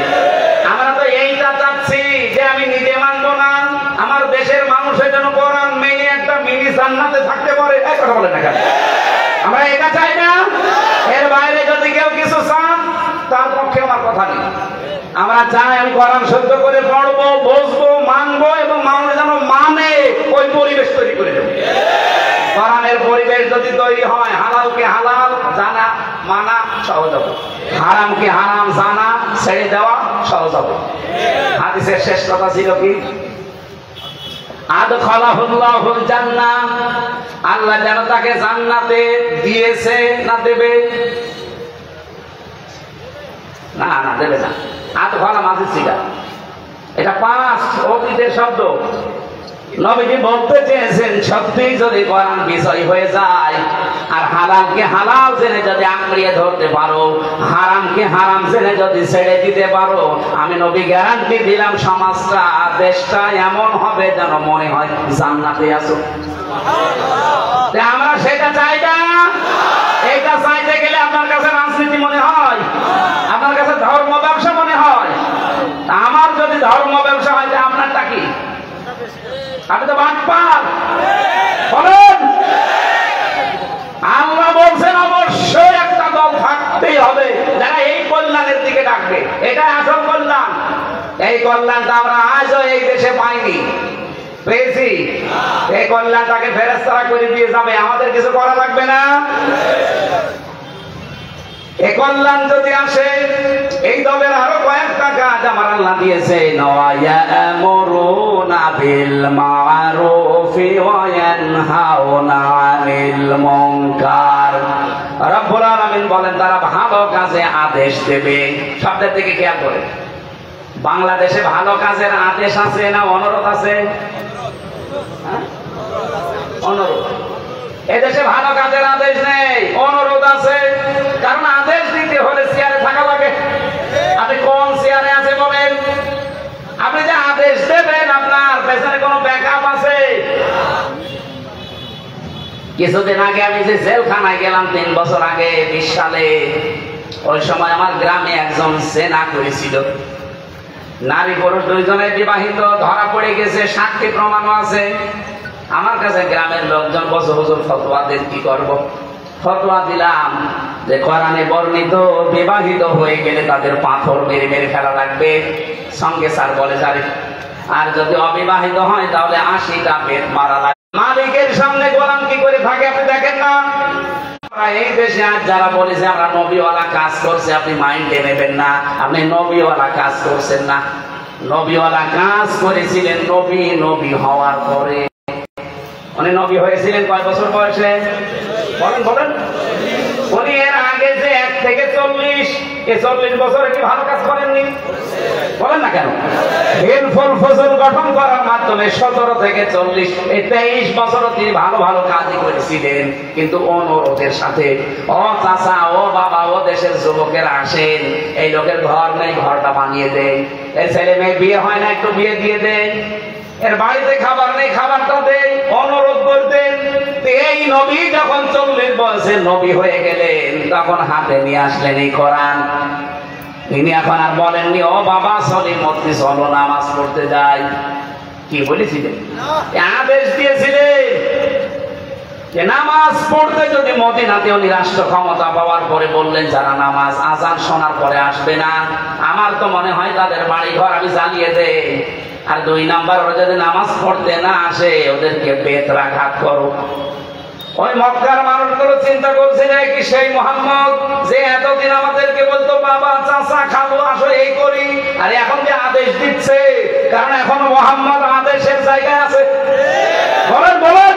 আমরা তো এইটা চাচ্ছি যে আমি নিজে মানবো না, আমার দেশের মানুষের জন্য কোরআন মেনে একটা মিনি জান্নাতে থাকতে পারে। এই কথা বলেন না কেন? আমরা এটা চাই না। এর বাইরে যদি কেউ কিছু চান তার পক্ষে আমার কথা নেই। আমরা চাই আমি কোরআন শুদ্ধ করে পড়বো, বুঝবো, মানবো এবং মানুষ যেন মানে ওই পরিবেশ তৈরি করে দেবো। কোরআনের পরিবেশ যদি তৈরি হয়, হালালকে হালাল জানা মানা সহজ হবে, হারামকে হারাম জানা ছেড়ে দেওয়া সহজ হবে। হাদিসের শেষ কথা ছিল কি? আদখালাহুল্লাহুল জান্নাহ, আল্লাহ যেন তাকে জান্নাতে দিয়েছে না দেবে? না না, দেবে না। আদখালা মাঝে ছিল, এটা পাস্ট অতীতের শব্দ। নবীজি বলতে চেয়েছেন সত্যি যদি কোরআন বিষয় হয়ে যায় আর হালালকে হালাল জেনে যদি আঁকড়িয়ে ধরতে পারো, হারামকে হারাম জেনে যদি ছেড়ে দিতে পারো, আমি নবী গ্যারান্টি দিলাম সমাজটা দেশটা এমন হবে যেন মনে হয় জান্নাতে আছো। আমরা সেটা চাই না। এইটা চাইতে গেলে আপনার কাছে রাজনীতি মনে হয়, আপনার কাছে ধর্ম ব্যবসা মনে হয়। আমার যদি ধর্ম ব্যবসা হয় আপনারটা কি? আপনি তো বাটপার। বলেন, আল্লাহ বলছেন অবশ্যই একটা দল থাকতেই হবে যারা এই কল্যাণের দিকে ডাকবে। এটা আসল কল্যাণ। এই কল্যাণটা আমরা আজও এই দেশে পাইনি, পেয়েছি। এই কল্যাণটাকে ফেরেশতারা করে দিয়ে যাবে, আমাদের কিছু করা লাগবে না। এ কল্যাণ যদি আসে, এই দলের আরো কয়েকটা কাজ আমার আল্লাহ দিয়েছে। ইয়ামুরুনা বিল মারুফি ওয়া ইয়ানহাউনা আনিল মুনকার। রব্বুল আলামিন বলেন তারা ভালো কাজে আদেশ দেবে। শব্দের দিকে খেয়াল করে, বাংলাদেশে ভালো কাজের আদেশ আছে না অনুরোধ আছে? অনুরোধ। এদেশে ভালো কাজের আদেশ নেই, অনুরোধ আছে। কারণ আদেশ দিতে হলে চেয়ারে থাকা লাগে। আপনি কোন চেয়ারে আছে বলেন? আপনি যে আদেশ দেবেন আপনার পেছনে কোনো ব্যাকআপ আছে? কিছুদিন আগে আমি যে জেলখানায় গেলাম 3 বছর আগে 20 সালে, ওই সময় আমার গ্রামে একজন সেনা করেছিল। নারী পুরুষ দুইজনে বিবাহিত, ধরা পড়ে গেছে, সাক্ষী প্রমাণও আছে। আমার কাছে গ্রামের লোকজন বছর বছর ফতোয়া দেন, কি করব? ফতোয়া দিলাম যে কোরআনে বর্ণিত বিবাহিত হয়ে গেলে তাদের পাথর মেরে মেরে ফেলা লাগবে, সঙ্গে স্যার বলে জারি। আর যদি অবিবাহিত হয় তাহলে 80টা বেত মারা লাগবে। মালিকের সামনে গোলাম কি করে থাকে আপনি দেখেন না? এই দেশে আজ যারা বলেছে আমরা নবীওয়ালা কাজ করছে, আপনি মাইন্ডে নেবেন না। আপনি নবীওয়ালা কাজ করছেন না। নবীওয়ালা কাজ করেছিলেন নবী হওয়ার পরে। উনি নবী হয়েছিলেন কয় বছর বয়সে? বলেন বলেন। উনি এর আগে যে 1 থেকে 40 এই 40 বছরে কি ভালো কাজ করেননি? বলেন না কেন? হেলফুল ফসল গঠন করার মাধ্যমে 17 থেকে 40 এই 23 বছরও তিনি ভালো ভালো কাজই করেছিলেন। কিন্তু অনুরোধের সাথে, ও চাচা, ও বাবা, ও দেশের যুবকেরা আসেন, এই লোকের ঘর নেই, ঘরটা বানিয়ে দেয়। এই ছেলে মেয়ে বিয়ে হয় না, একটু বিয়ে দিয়ে দেয়। এর বাড়িতে খাবার নেই, খাবারটা দেয়। অনুরোধ করতেন। এই নবী যখন 40 বয়সে নবী হয়ে গেলেন, তখন হাতে নিয়ে আসলেন এই কোরআন। তিনি এখন আর বলেননি, ও বাবা সলিমতি চলো নামাজ পড়তে যাই। কি বলেছিলেন? আদেশ দিয়েছিলেন যে নামাজ পড়তে যদি মদিনাতে উনি রাষ্ট্র ক্ষমতা পাওয়ার পরে বললেন যারা নামাজ আজান শোনার পরে আসবে না, আমার তো মনে হয় তাদের বাড়ি ঘর আমি জ্বালিয়ে দেই। আর 2 নাম্বার, ওরা যদি নামাজ পড়তে না আসে ওদেরকে বেত্রাঘাত করো। ওই মক্কার মানুষগুলো চিন্তা করছিল কি সেই মুহাম্মদ যে এতদিন আমাদেরকে বলতো বাবা, চাচা, খাবো, আসো, এই করি, আর এখন যে আদেশ দিচ্ছে, কারণ এখন মুহাম্মদ আদেশের জায়গায় আছে। বলেন বলেন।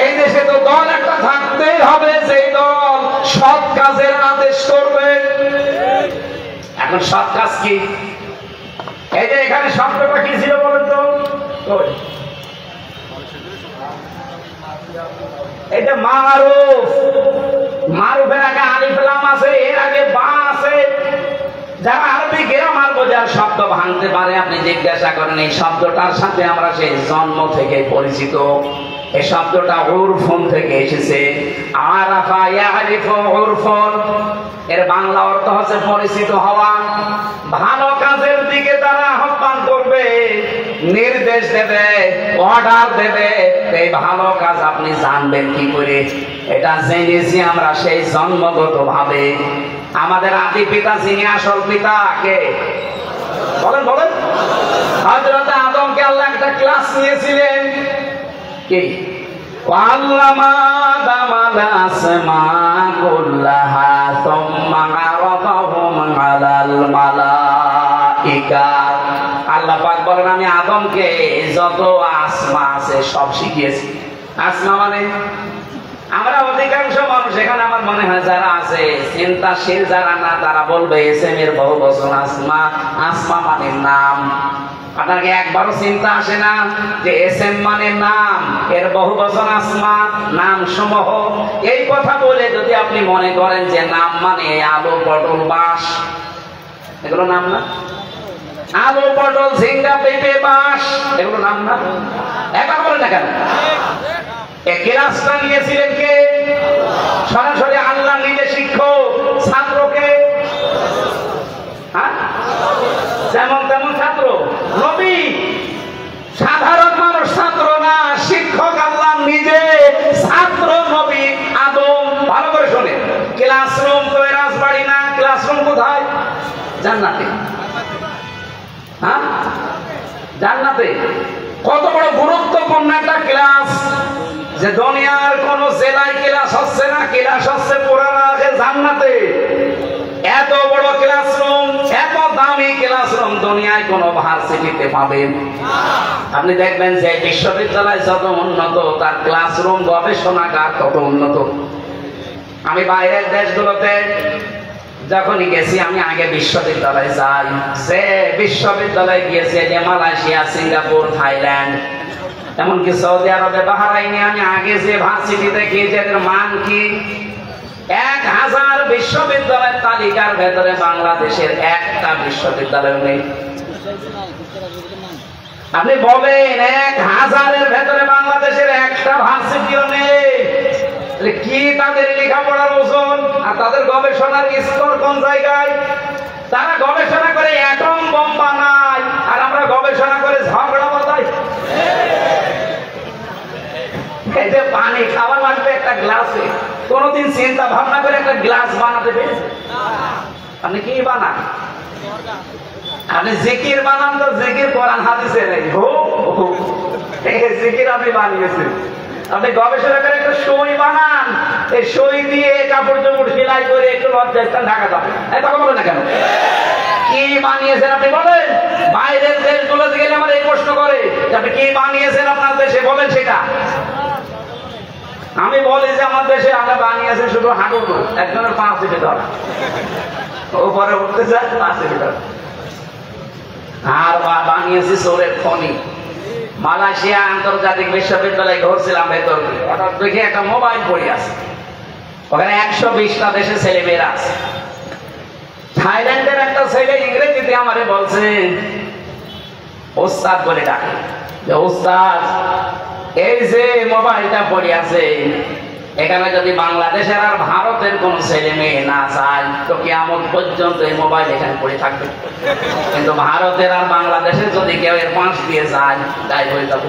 এই দেশে তো দল একটা থাকতেই হবে, সেই দল সৎ কাজের আদেশ করবে। এখন সৎ কাজ কি? এই যে এখানে শব্দটা কি ছিল বলেন তো? এটা মারুফ। মারুফের আগে আলিফ লাম আছে, এর আগে বা আছে। যারা আরবি গ্রামার বোঝার শব্দ ভাঙতে পারে আপনি জিজ্ঞাসা করেন। এই শব্দটার সাথে আমরা সেই জন্ম থেকে পরিচিত। এই শব্দটা উরফুন থেকে এসেছে। আরাফা ইয়ারিফু উরফুন, এর বাংলা অর্থ হচ্ছে পরিচিত হওয়া। ভালো কাজের দিকে তারা আহ্বান করবে, নির্দেশ দেবে, অর্ডার দেবে। এই ভালো কাজ আপনি জানবেন কি করে? এটা জেনেছি আমরা সেই জন্মগত ভাবে। আমাদের আদি পিতা যিনি আসল পিতা কে? বলেন বলেন। হযরত আদমকে আল্লাহ একটা ক্লাস নিয়েছিলেন কি? ওয়াল্লামা আদামাল আসমা কুল্লাহা সুম্মা আরাদাহুম আলাল মালাইকা। আল্লাহ পাক বলেন আমি আদমকে যত আসমা আছে সব শিখিয়েছি। আসমা মানে আমরা অধিকাংশ মানুষ এখানে আমার মনে হয় যারা আছে চিন্তাশীল যারা না, তারা বলবে এসএম এর বহু বচন আসমা। আসমা মানে নাম। আপনাকে একবারও চিন্তা আসে না যে এসএম মানে নাম, এর বহু বচন আসমা, নাম সমূহ। এই কথা বলে যদি আপনি মনে করেন যে নাম মানে আলু, পটল, বাঁশ, এগুলো নাম না? আলু, পটল, ঝিঙ্গা, পেঁপে, বাঁশ, এগুলো নাম না? একবার বলেন না কেন? ক্লাসটা নিয়েছিলেন কে? সরাসরি আল্লাহ নিজে শিক্ষক। ছাত্রকে যেমন তেমন ছাত্র। নবী সাধারণ মানুষ ছাত্র না, শিক্ষক আল্লাহ নিজে। ছাত্র নবী আদম। ভালো করে শোনে, ক্লাসরুম তো রাজবাড়ি না। ক্লাসরুম কোথায়? জান্নাতে। হ্যাঁ, জান্নাতে। কত বড় গুরুত্বপূর্ণ একটা ক্লাস, যে দুনিয়ার কোন জেলায় ক্লাস হচ্ছে না, ক্লাস হচ্ছে পুরা জান্নাতে। এত বড় ক্লাসরুম, এত দামি ক্লাসরুম দুনিয়ায় কোন ভার্সিটিতে পাবেন? আপনি দেখবেন যে বিশ্ববিদ্যালয় যত উন্নত, তার ক্লাসরুম গবেষণাগার তত উন্নত। আমি বাইরের দেশগুলোতে যখনই গেছি, আমি আগে বিশ্ববিদ্যালয়ে যাই। সে বিশ্ববিদ্যালয়ে গিয়েছে যে মালয়েশিয়া, সিঙ্গাপুর, থাইল্যান্ড, এমনকি সৌদি আরবে, বাহরাইনে। আমি আগে যে ভার্সিটি দেখি যে এদের মান কি, 1000 বিশ্ববিদ্যালয়ের তালিকার ভেতরে বাংলাদেশের একটা বিশ্ববিদ্যালয় নেই। আপনি বলেন 1000-এর ভেতরে বাংলাদেশের একটা ভার্সিটিও নেই। কি তাদের লেখাপড়ার ওজন আর তাদের গবেষণার স্তর কোন জায়গায়? তারা গবেষণা করে অ্যাটম বোম বানায়, আর আমরা গবেষণা করে ঝগড়া বাঁধাই। এই যে পানি খাওয়া লাগবে একটা গ্লাসে, কোনদিন চিন্তা ভাবনা করে একটা গ্লাস বানাতে পেরেছে? আপনি কি বানান? আপনি জিকির বানান তো জিকির কোরআন হাদিসে নেই। জিকির আপনি বানিয়েছেন। আপনি গবেষণা করে একটা সই বানান, এই সই দিয়ে কাপড় চোপড় সেলাই করে একটু লজ্জাস্থান ঢাকা যাবে। কথা বলে না কেন? কি বানিয়েছেন আপনি বলেন? বাইরের দেশগুলোতে গেলে আমার এই প্রশ্ন করে আপনি কি বানিয়েছেন আপনার দেশে, বলেন সেটা। আমি বলি যে আমার দেশে আমরা বানিয়েছি শুধু হাঁটুটু, একজনের 5 ফিটে ধরা, উপরে উঠতে চায় 5 ফিটে ধরা। আর বানিয়েছি চোরের খনি। মালয়েশিয়া আন্তর্জাতিক বিশ্ববিদ্যালয়ে ঘুরছিলাম ভেতর, হঠাৎ দেখে একটা মোবাইল পড়ে আছে, ওখানে 120টা দেশে ছেলেমেয়েরা আছে। থাইল্যান্ডের একটা ছেলে ইংরেজিতে আমারে বলছে, ওস্তাদ বলে ডাকে, যে ওস্তাদ এই যে মোবাইলটা পড়ে আছে, এখানে যদি বাংলাদেশের আর ভারতের কোন ছেলে মেয়ে না চায় তো কিয়ামত পর্যন্ত এই মোবাইল এখানে পড়ে থাকবে, কিন্তু ভারতের আর বাংলাদেশে যদি কেউ এর পাশ দিয়ে যায় তাই হয়ে যাবে।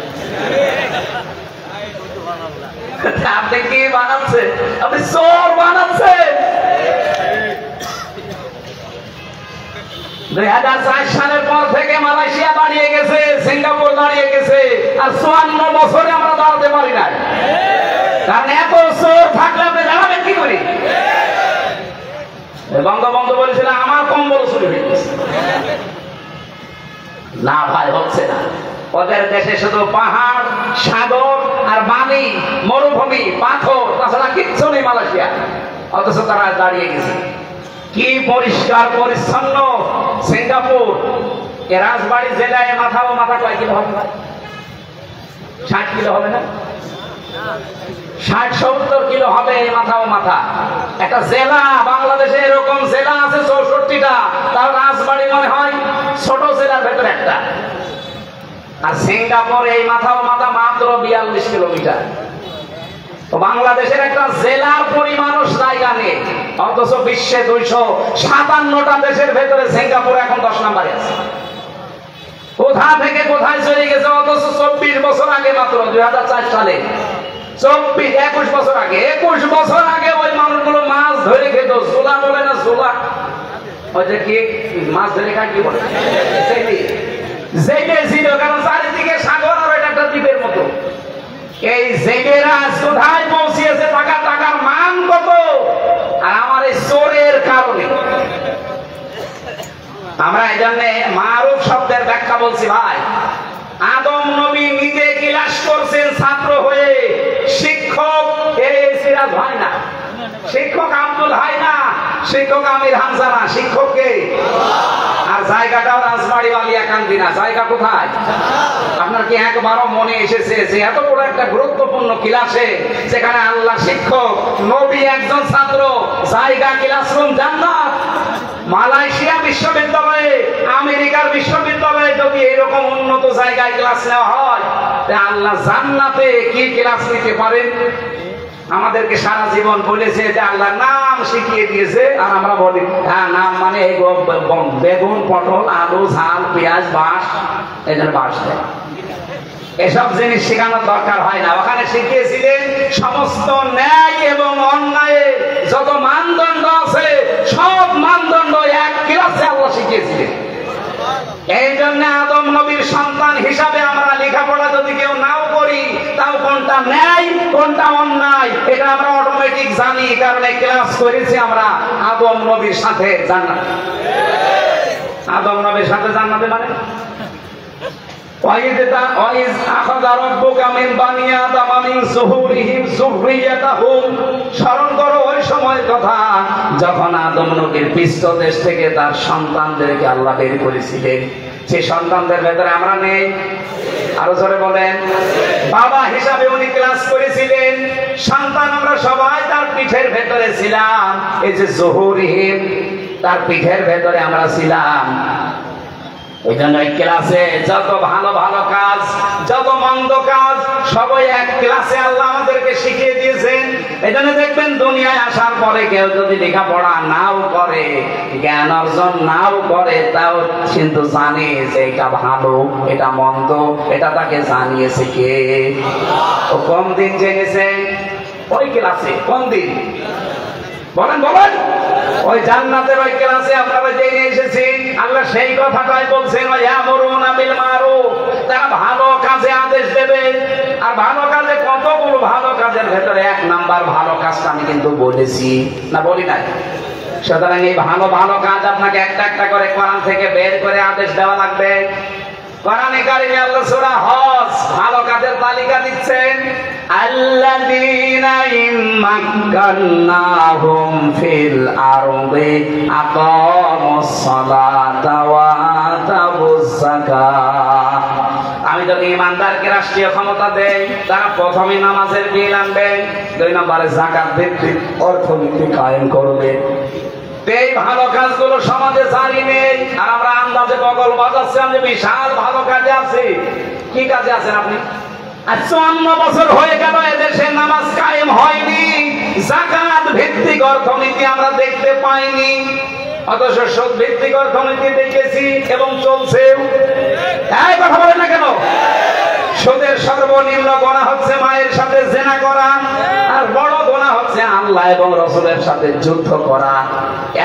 আপনি কি বানাচ্ছে? আপনি চোর বানাচ্ছে। 2004 সালের পর থেকে মালয়েশিয়া দাঁড়িয়ে গেছে, সিঙ্গাপুর দাঁড়িয়ে গেছে, আর 54 বছরে আমরা দাঁড়াতে পারি না। কারণ এত চোর থাকলে আপনি দাঁড়াবেন কি করে? বঙ্গবন্ধু বলেছিল আমার কম্বল চুরি হয়ে গেছে। না ভাই, হচ্ছে না। ওদের দেশে শুধু পাহাড়, সাগর আর বালি, মরুভূমি, পাথর, তাছাড়া কিচ্ছু নেই মালয়েশিয়া, অথচ তারা দাঁড়িয়ে গেছে। কি পরিষ্কার পরিচ্ছন্ন সিঙ্গাপুর! এ রাজবাড়ী জেলায় মাথা ও মাথা কয় কিলো হবে? 60 কিলো হবে না? 60-70 কিলো হবে এই মাথা ও মাথা। একটা জেলা, বাংলাদেশে এরকম জেলা আছে 64টা, তার রাজবাড়ী মনে হয় ছোট জেলার ভেতরে একটা। আর সিঙ্গাপুর এই মাথা ও মাথা মাত্র 42 কিলোমিটার। তো বাংলাদেশের একটা জেলার পরিমাণও জায়গা নেই, অথচ বিশ্বে 257টা দেশের ভেতরে সিঙ্গাপুর এখন 10 নম্বরে আছে। কোথা থেকে কোথায় চলে গেছে, অথচ 24 বছর আগে, মাত্র 2004 সালে, 21 বছর আগে, 21 বছর আগে ওই মানুষগুলো মাছ ধরে খেত। সোলা বলে না, সোলা, ওই যে কি মাছ ধরে খায় কি বলে, জেলে ছিল, কারণ চারিদিকে সাগর আর এটা একটা দ্বীপের মতো। এই জেলেরা কোথায় পৌঁছিয়েছে, টাকার মান কত? আর আমার এই চোরের কারণে আমরা এই জন্য মারুফ শব্দের ব্যাখ্যা বলছি ভাই। আদম নবী নিজে ক্লাস করছেন ছাত্র হয়ে, শিক্ষক এই সিরাজ ভাই না, শিক্ষক আব্দুল হাই না, শিক্ষক আমির হামজা না, শিক্ষক কে? আর জায়গাটাও রাজবাড়ী বালিয়াকান্দি না, জায়গা কোথায়? আপনার কি একবারও মনে এসেছে যে এত বড় একটা গুরুত্বপূর্ণ ক্লাসে, যেখানে আল্লাহ শিক্ষক, নবী একজন ছাত্র, জায়গা ক্লাসরুম জান্নাত? মালয়েশিয়া বিশ্ববিদ্যালয়ে, আমেরিকার বিশ্ববিদ্যালয়ে যদি এরকম উন্নত জায়গায় ক্লাস নেওয়া হয়, আল্লাহ জান্নাতে কি ক্লাস নিতে পারেন? আমাদেরকে সারা জীবন বলেছে যে আল্লাহ নাম শিখিয়ে দিয়েছে, আর আমরা বলি হ্যাঁ নাম মানে বেগুন, পটল, আলু, ঝাল, পেঁয়াজ, বাঁশ, এই জন্য বাঁশ দেয়। এসব জিনিস শেখানোর দরকার হয় না। ওখানে শিখিয়েছিলেন সমস্ত ন্যায় এবং অন্যায়ের যত মানদণ্ড আছে, সব মানদণ্ড এক ক্লাসে আল্লাহ শিখিয়েছিলেন। এই জন্য আদম নবীর সন্তান হিসাবে আমরা লেখাপড়া যদি কেউ নাও করি, তাও কোনটা ন্যায় কোনটা অন্যায় এটা আমরা অটোমেটিক জানি, কারণ ক্লাস করেছি আমরা আদম নবীর সাথে জান্নাত। আদম নবীর সাথে জান্নাতে মানে স্মরণ করো ওই সময়ের কথা যখন আদম নবীর পৃষ্ঠদেশ থেকে তার সন্তানদেরকে আল্লাহ বের করেছিলেন। সেই সন্তানদের ভেতরে আমরা নেই, আরো জোরে বলেন। বাবা হিসাবে উনি ক্লাস করেছিলেন, সন্তান আমরা সবাই তার পিঠের ভেতরে ছিলাম। এই যে জহুরিহিম, তার পিঠের ভেতরে আমরা ছিলাম। এই জন্য ক্লাসে যত ভালো ভালো কাজ, যত মন্দ কাজ সবাই এক ক্লাসে আল্লাহ আমাদেরকে শিখিয়ে দিয়েছেন। এই জন্য দেখবেন দুনিয়ায় আসার পরে কেউ যদি লেখাপড়া নাও করে, জ্ঞান অর্জন নাও করে, তাও কিন্তু জানে যে এটা ভালো এটা মন্দ, এটা তাকে জানিয়েছে কে? ও কোন দিন জেনেছে? ওই ক্লাসে। কোন দিন বলেন বলেন? ওই জান্নাতের ওই ক্লাসে আপনারা জেনে এসেছি। আল্লাহ সেই কথাটাই বলছেন, ইয়ামুরুনা বিল মারুফ, তারা ভালো কাজে আদেশ দেবে। আর ভালো কাজে কতগুলো ভালো কাজের ভেতরে এক নাম্বার ভালো কাজটা আমি কিন্তু বলেছি, না বলি নাই? সুতরাং এই ভালো ভালো কাজ আপনাকে একটা একটা করে কোরআন থেকে বের করে আদেশ দেওয়া লাগবে। কোরআনে কারিমে আল্লাহ সূরা হজ ভালো কাজের তালিকা দিচ্ছেন। আল্লাযীনা ইম্মাক্কান্নাহুম ফিল আরদি আকামুস সালাতা ওয়া আতাবুজ যাকাত। আমি যদি ইমানদারকে রাষ্ট্রীয় ক্ষমতা দেই, তারা প্রথমে নামাজের বিল আনবেন, 2 নম্বরে যাকাত ভিত্তিক অর্থনীতি কায়েম করবে। এই ভালো কাজগুলো সমাজে জারি নেই, আর আমরা আন্দাজে বগল বাজাচ্ছিলাম যে বিশাল ভালো কাজে আছে। কি কাজে আছেন আপনি? 54 বছর হয়ে গেল এদেশে নামাজ কায়েম হয়নি, যাকাত ভিত্তিক অর্থনীতি আমরা দেখতে পাইনি। অথচ সুদ ভিত্তিক অর্থনীতি দেখেছি এবং চলছেও। এই কথা বলেন না কেন? সুদের সর্বনিম্ন গুনাহ হচ্ছে মায়ের সাথে জিনা করা, আর বড় গুনাহ হচ্ছে আল্লাহ এবং রাসূলের সাথে যুদ্ধ করা।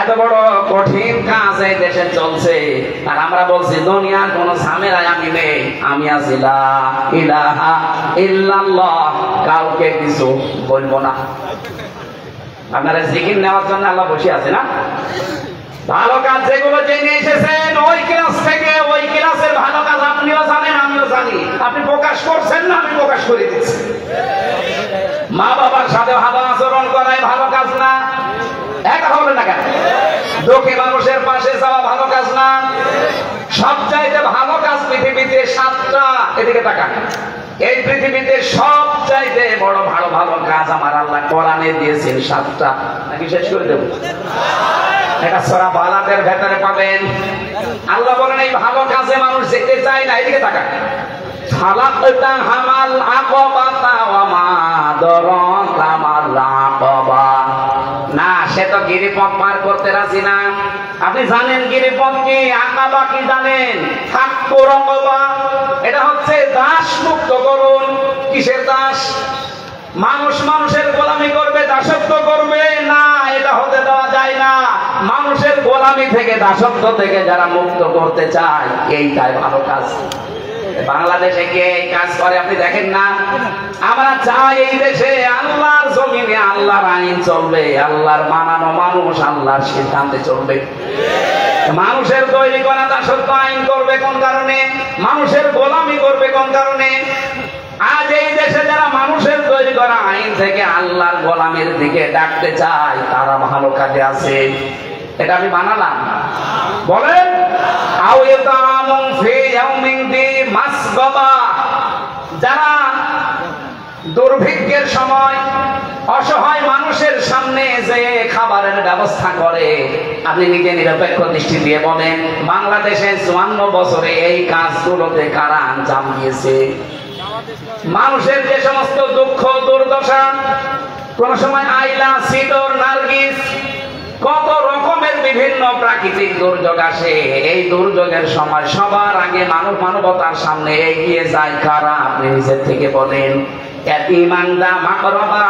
এত বড় কঠিন কাজ এই দেশে চলছে, আর আমরা বলছি দুনিয়ার কোন ঝামেলায় আমি নেই, আমি আছি লা ইলাহা ইল্লাল্লাহ, কাউকে কিছু বলবো না। আপনারা জিকির নেওয়ার জন্য আল্লাহ বসে আছে না? ভালো কাজ যেগুলো জেনে এসেছেন ওই ক্লাস থেকে, ওই ক্লাসের ভালো কাজ আপনিও জানেন আমিও জানি। আপনি প্রকাশ করছেন না, আমি প্রকাশ করে দিচ্ছি। মা বাবার সাথে ভালো আচরণ করাই ভালো কাজ না? একা হবে না কেন? দুঃখী মানুষের পাশে যাওয়া ভালো কাজ না? সবচাইতে ভালো কাজ পৃথিবীতে 7টা, এদিকে তাকান। এই পৃথিবীতে সবচাইতে বড় ভালো ভালো কাজ আমার আল্লাহ কোরআনে দিয়েছেন 7টা। নাকি শেষ করে দেব? এটা সূরা বালাদের ভেতরে পাবেন। আল্লাহ বলেন এই ভালো কাজে মানুষ যেতে চায় না। এদিকে তাকান। খালাকতা হামাল আকাবাতা ওয়া মা আদরাকা মাল আকাবা। না, সে তো গিরিপথ পার করতে রাজি না। আপনি জানেন গিরিপথ কি? আকাবা কি জানেন? ফাক্কু রাকাবা, এটা হচ্ছে দাস মুক্ত করুন। কিসের দাস? মানুষ মানুষের গোলামি করবে, দাসত্ব করবে না, এটা হতে দেওয়া যায় না। মানুষের গোলামি থেকে, দাসত্ব থেকে যারা মুক্ত করতে চায়, এইটাই ভালো কাজ। বাংলাদেশে কে এই কাজ করে আপনি দেখেন না? আমরা চাই এই দেশে আল্লাহর জমিনে আল্লাহর আইন চলবে, আল্লাহর বানানো মানুষ আল্লাহর সিদ্ধান্তে চলবে। মানুষের তৈরি করা দাসত্ব আইন করবে কোন কারণে? মানুষের গোলামি করবে কোন কারণে? আজ এই দেশে যারা মানুষের তৈরি করা আইন থেকে আল্লাহর গোলামের দিকে ডাকতে চায়, তারা ভালো কাজে আছে। এটা আমি বানালাম? বলেন। যারা দুর্ভিক্ষের সময় অসহায় মানুষের সামনে যে খাবারের ব্যবস্থা করে, আপনি নিজে নিরপেক্ষ দৃষ্টি দিয়ে বলেন বাংলাদেশে 54 বছরে এই কাজগুলোতে কারা আঞ্জাম দিয়েছে? মানুষের যে সমস্ত দুঃখ দুর্দশা, কোন সময় আইলা, সিডর, নার্গিস, কত রকমের বিভিন্ন প্রাকৃতিক দুর্যোগ আসে। এই দুর্যোগের সময় সবার আগে মানবতার সামনে এগিয়ে যায় কারা? আপনি নিজের থেকে বলেন। ইয়াতীমানদা মাকরাবা,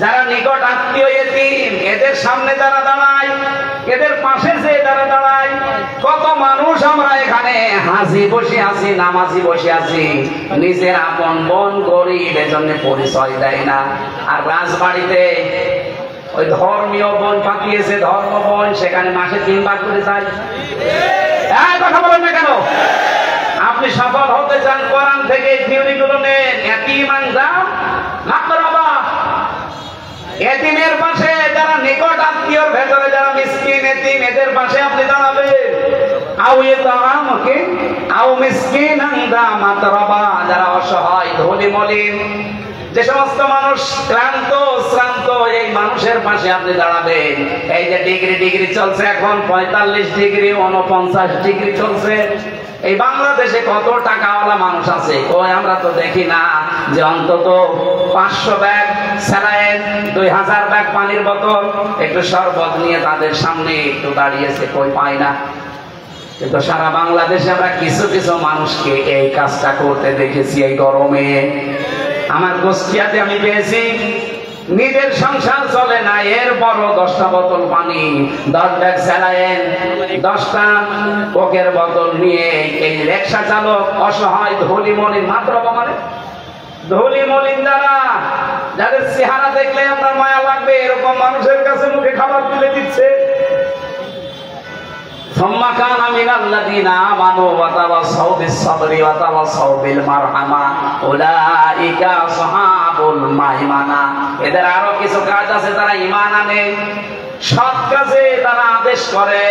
যারা নিকট আত্মীয় এতিম, এদের সামনে যারা দাঁড়ায়, এদের পাশে যে যারা দাঁড়ায়, কত মানুষ আমরা এখানে হাজি বসে আছি, নামাজি বসে আছি, নিজের আপন বোন গরিব এজন্য পরিচয় দেয় না। আর রাজবাড়িতে ওই ধর্মীয় বোন পাঠিয়েছে, ধর্ম বোন, সেখানে মাসে 3 বার করে যায়। কথা বলেন না কেন? আপনি সফল হতে চান, কোরআন থেকে থিওরি গুলো নেন। এতিমান দাম মাকরাবা, এতিমের পাশে যারা নিকট আত্মীয়র ভেতরে যারা মিসকিন এতিম, এদের পাশে আপনি দাঁড়াবেন। আও ইয়াতামকে আও মিসকিনান দা মাতরাবা, যারা অসহায় ধনী মলিন, যে সমস্ত মানুষ ক্লান্ত শ্রান্ত, এই মানুষের পাশে আপনি দাঁড়াবেন। এই যে ডিগ্রি চলছে এখন 45 ডিগ্রি 49 ডিগ্রি চলছে, এই বাংলাদেশে কত টাকাওয়ালা মানুষ আছে, কই আমরা তো দেখি না যে অন্তত 500 ব্যাগ স্যালাইন, 2000 ব্যাগ পানির বোতল, একটু শরবত নিয়ে তাদের সামনে একটু দাঁড়িয়েছে, কই পাই না। কিন্তু সারা বাংলাদেশে আমরা কিছু কিছু মানুষকে এই কাজটা করতে দেখেছি এই গরমে। আমার কুষ্টিয়াতে আমি পেয়েছি, নিজের সংসার চলে না, এরপরও 10টা বোতল পানি, 10 ব্যাগ স্যালাইন, 10টা কোকের বোতল নিয়ে এই রিকশা চালক অসহায় ধনী মলিন, মাত্র মানে ধনী মলিন যারা, যাদের চেহারা দেখলে আপনার মায়া লাগবে, এরকম মানুষের কাছে মুখে খাবার তুলে দিচ্ছে। ثم كان من الذين آمنوا وتواصوا بالصبر وتواصوا بالمرحمة أولئك أصحاب الميمنة। এদের আরো কিছু কাজ আছে, তারা ঈমান আনে, সৎ কাজে তারা আদেশ করে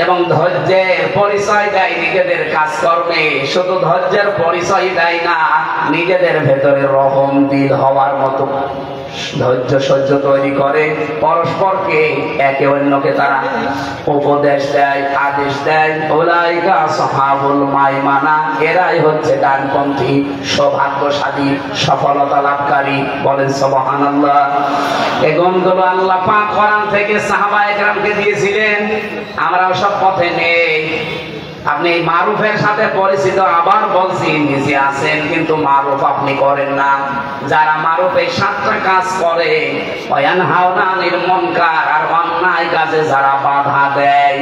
এবং ধৈর্যের পরিচয় দেয় নিজেদের কাজকর্মে। শুধু ধৈর্যের পরিচয় দেয় না, নিজেদের ভেতরে রহম দিল হওয়ার মতো ধৈর্য সহ্য তৈরি করে, পরস্পরকে একে অন্যকে তারা উপদেশ দেয়, আদেশ দেয়। উলাইকা আসহাবুল মাইমানা, এরাই হচ্ছে ডানপন্থী, সৌভাগ্যশালী, সফলতা লাভকারী। বলেন সুবহানাল্লাহ। এই গুণগুলো আল্লাহ পাক কোরআন থেকে সাহাবায়ে কেরামকে দিয়েছিলেন, আমরাও সব পথে নেই। আপনি মারুফের সাথে পরিচিত, আবার বলছি, নিজে আছেন কিন্তু মারুফ আপনি করেন না। যারা মারুফে 7টা কাজ করে, ওয়ানহাউনা আনিল মুনকার, আর অন্যায় কাজে যারা বাধা দেয়।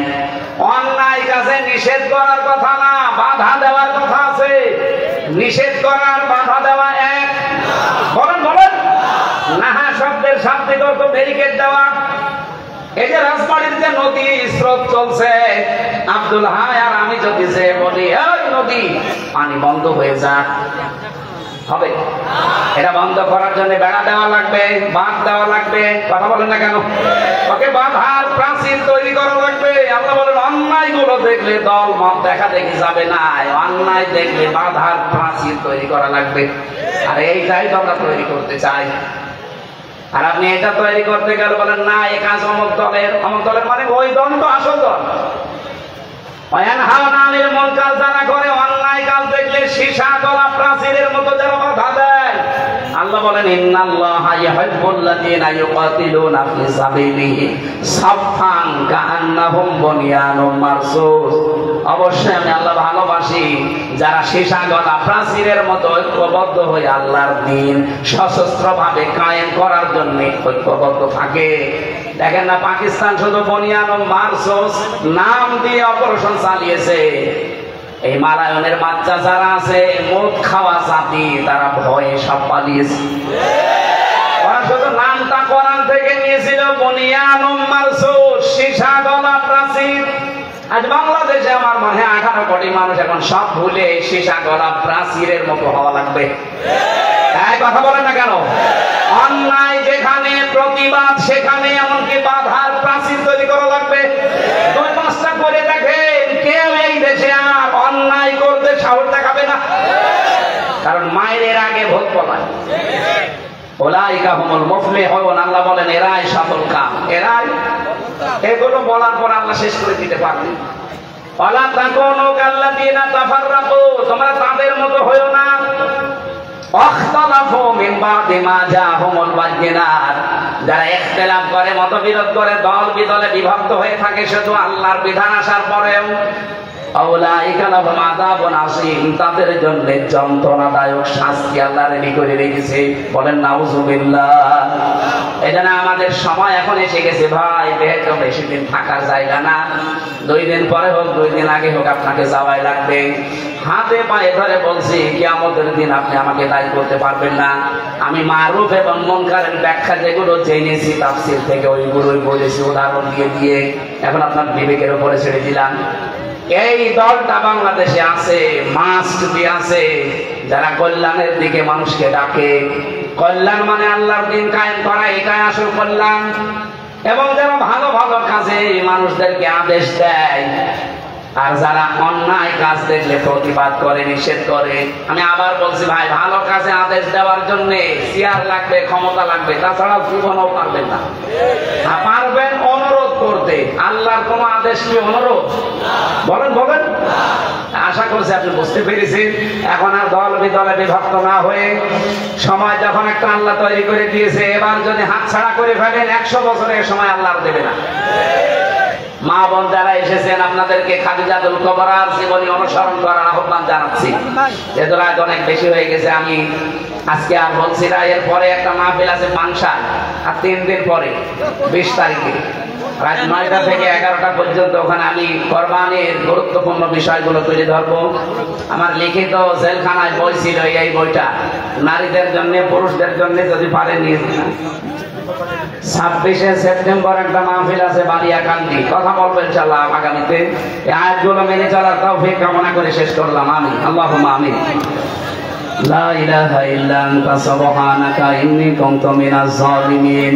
অন্যায় কাজে নিষেধ করার কথা না, বাধা দেওয়ার কথা আছে। নিষেধ করার বাধা দেওয়া এক, বলেন বলেন। নাহা শব্দের শাব্দিক অর্থ ব্যারিকেড দেওয়া। এই যে রাজবাড়ির যে নদী স্রোত চলছে, আব্দুল হাই আর আমি যদি যে বলি এই নদী পানি বন্ধ হয়ে যাক, হবে? এটা বন্ধ করার জন্য বেড়া দেওয়া লাগবে, বাঁধ দেওয়া লাগবে। কথা বলেন না কেন? ওকে বাঁধার প্রাচীর তৈরি করা লাগবে। আল্লাহ বলেন অন্যায় গুলো দেখলে দল মত দেখা দেখি যাবে না, অন্যায় দেখলে বাঁধার প্রাচীর তৈরি করা লাগবে। আর এইটাই তো আমরা তৈরি করতে চাই। আর আপনি এটা তৈরি করতে গেলে বলেন না এ কাজ অমুক দলের, অমুক দলের মানে ওই দল তো আসল দল। ওয়ানহাউনা আনিল মুনকার, যারা করে অন্যায় কাজ দেখলে সীসা গলা প্রাচীরের মতো যারা বাধা দেয়। আল্লাহ বলেন ইন্নাল্লাহা ইউহিব্বুল্লাযীনা ইউকাতিলুনা ফি সাবিলিহি সাফফান কাআন্নাহুম বুনিয়ানুম মারসুস। অবশ্যই আমি আল্লাহ ভালোবাসি যারা সীসা গলা প্রাচীরের মতো ঐক্যবদ্ধ হয়ে আল্লাহর দ্বীন সশস্ত্রভাবে কায়েম করার জন্য ঐক্যবদ্ধ থাকে। দেখেন না, পাকিস্তান শুধু বুনিয়ানুম মারসুস নাম দিয়ে অপারেশন চালিয়েছে। এই মালায়নের বাচ্চা যারা আছে, মদ খাওয়া জাতি, তারা ভয়ে সব পালিয়েছে। ওরা শুধু নামটা কোরআন থেকে নিয়েছিল, বুনিয়ানুম মারসুস, সীসা গলা প্রাচীর। আজ বাংলাদেশে আমার মনে হয় 18 কোটি মানুষ এখন সব ভুলে সীসা গলা প্রাচীরের মতো হওয়া লাগবে। এই কথা বলেন না কেন? অন্যায় যেখানে, প্রতিবাদ সেখানে, এমনকি বাধার প্রাচীর তৈরি করা লাগবে। 2-5টা করে দেখেন, কেউ এই দেশে আর অন্যায় করতে সাহস দেখাবে না, কারণ মায়ের আগে ভোট পলায়। উলাইকা হুমুল মুফলিহুন, আল্লাহ বলেন এরাই সফল কাম, এরাই। এগুলো বলার পর আল্লাহ শেষ করে দিতে পারবেন। ওয়ালা তাকুনু কাল্লাযীনা তাফাররাকু, তোমরা তাদের মতো হয়ো না। ওয়াখতালাফু মিন বাদি মা জাআহুমুল বায়িনাত, যারা ইখতিলাফ করে, মতবিরোধ করে, দল বিদলে বিভক্ত হয়ে থাকে শুধু আল্লাহর বিধান আসার পরেও। আউলাইকা লাহুম আযাবুন আযীম, তাদের জন্য যন্ত্রণাদায়ক শাস্তি আল্লাহ রেডি করে রেখেছে। বলেন নাউযুবিল্লাহ। এজন্য আমাদের সময় এখন এসে গেছে ভাই, তো বেশি দিন থাকার জায়গা না। 2 দিন পরে হোক 2 দিন আগে হোক আপনাকে যাওয়াই লাগবে। হাতে পায়ে ধরে বলছি, কিয়ামতের দিন আপনি আমাকে দায়ী করতে পারবেন না। আমি মারুফ এবং মুনকারের ব্যাখ্যা যেগুলো জেনেছি তাফসীর থেকে ওইগুলোই বলেছি উদাহরণ দিয়ে দিয়ে। এখন আপনার বিবেকের উপরে ছেড়ে দিলাম। এই দলটা বাংলাদেশে আছে, মাস্ট বি আছে, যারা কল্যাণের দিকে মানুষকে ডাকে। কল্যাণ মানে আল্লাহর দিন কায়েম করা, এটাই আসল কল্যাণ। এবং যারা ভালো ভালো কাজে মানুষদেরকে আদেশ দেয়, আর যারা অন্যায় কাজ দেখলে প্রতিবাদ করে, নিষেধ করে। আমি আবার বলছি ভাই, ভালো কাজে আদেশ দেওয়ার জন্য চেয়ার লাগবে, ক্ষমতা লাগবে, তাছাড়া জীবনও পারবেন না। পারবেন অনুরোধ করতে, আল্লাহর কোন আদেশ কি অনুরোধ? বলেন বলেন। আশা করছি আপনি বুঝতে পেরেছেন। এখন আর দল বিদলে বিভক্ত না হয়ে সময় যখন একটা আল্লাহ তৈরি করে দিয়েছে, এবার যদি হাতছাড়া করে ফেলেন 100 বছরের সময় আল্লাহ দেবে না। মা বোন যারা এসেছেন, আপনাদেরকে খাদিজাতুল কুবরার জীবনী অনুসরণ করার আহ্বান জানাচ্ছি। যেহেতু রাত অনেক বেশি হয়ে গেছে, আমি আজকে আর বলছি না। এরপরে একটা মাহফিল আছে পাংশায়, আর 3 দিন পরে 20 তারিখে রাত 9টা থেকে 11টা পর্যন্ত ওখানে আমি কোরবানির গুরুত্বপূর্ণ বিষয়গুলো তুলে ধরবো। আমার লিখিত জেলখানায় বই ছিল, এই বইটা নারীদের জন্য, পুরুষদের জন্য, যদি পারেন নিয়ে 26শে সেপ্টেম্বর একটা মাহফিল আছে বালিয়াকান্দি। কথা বলবো ইনশাআল্লাহ আগামীতে। এই আয়াতগুলো মেনে চলার তৌফিক কামনা করে শেষ করলাম। আমিন, আল্লাহুম্মা আমিন। লা ইলাহা ইল্লা আনতা সুবহানাকা ইন্নী কুনতু মিনাজ জালিমিন।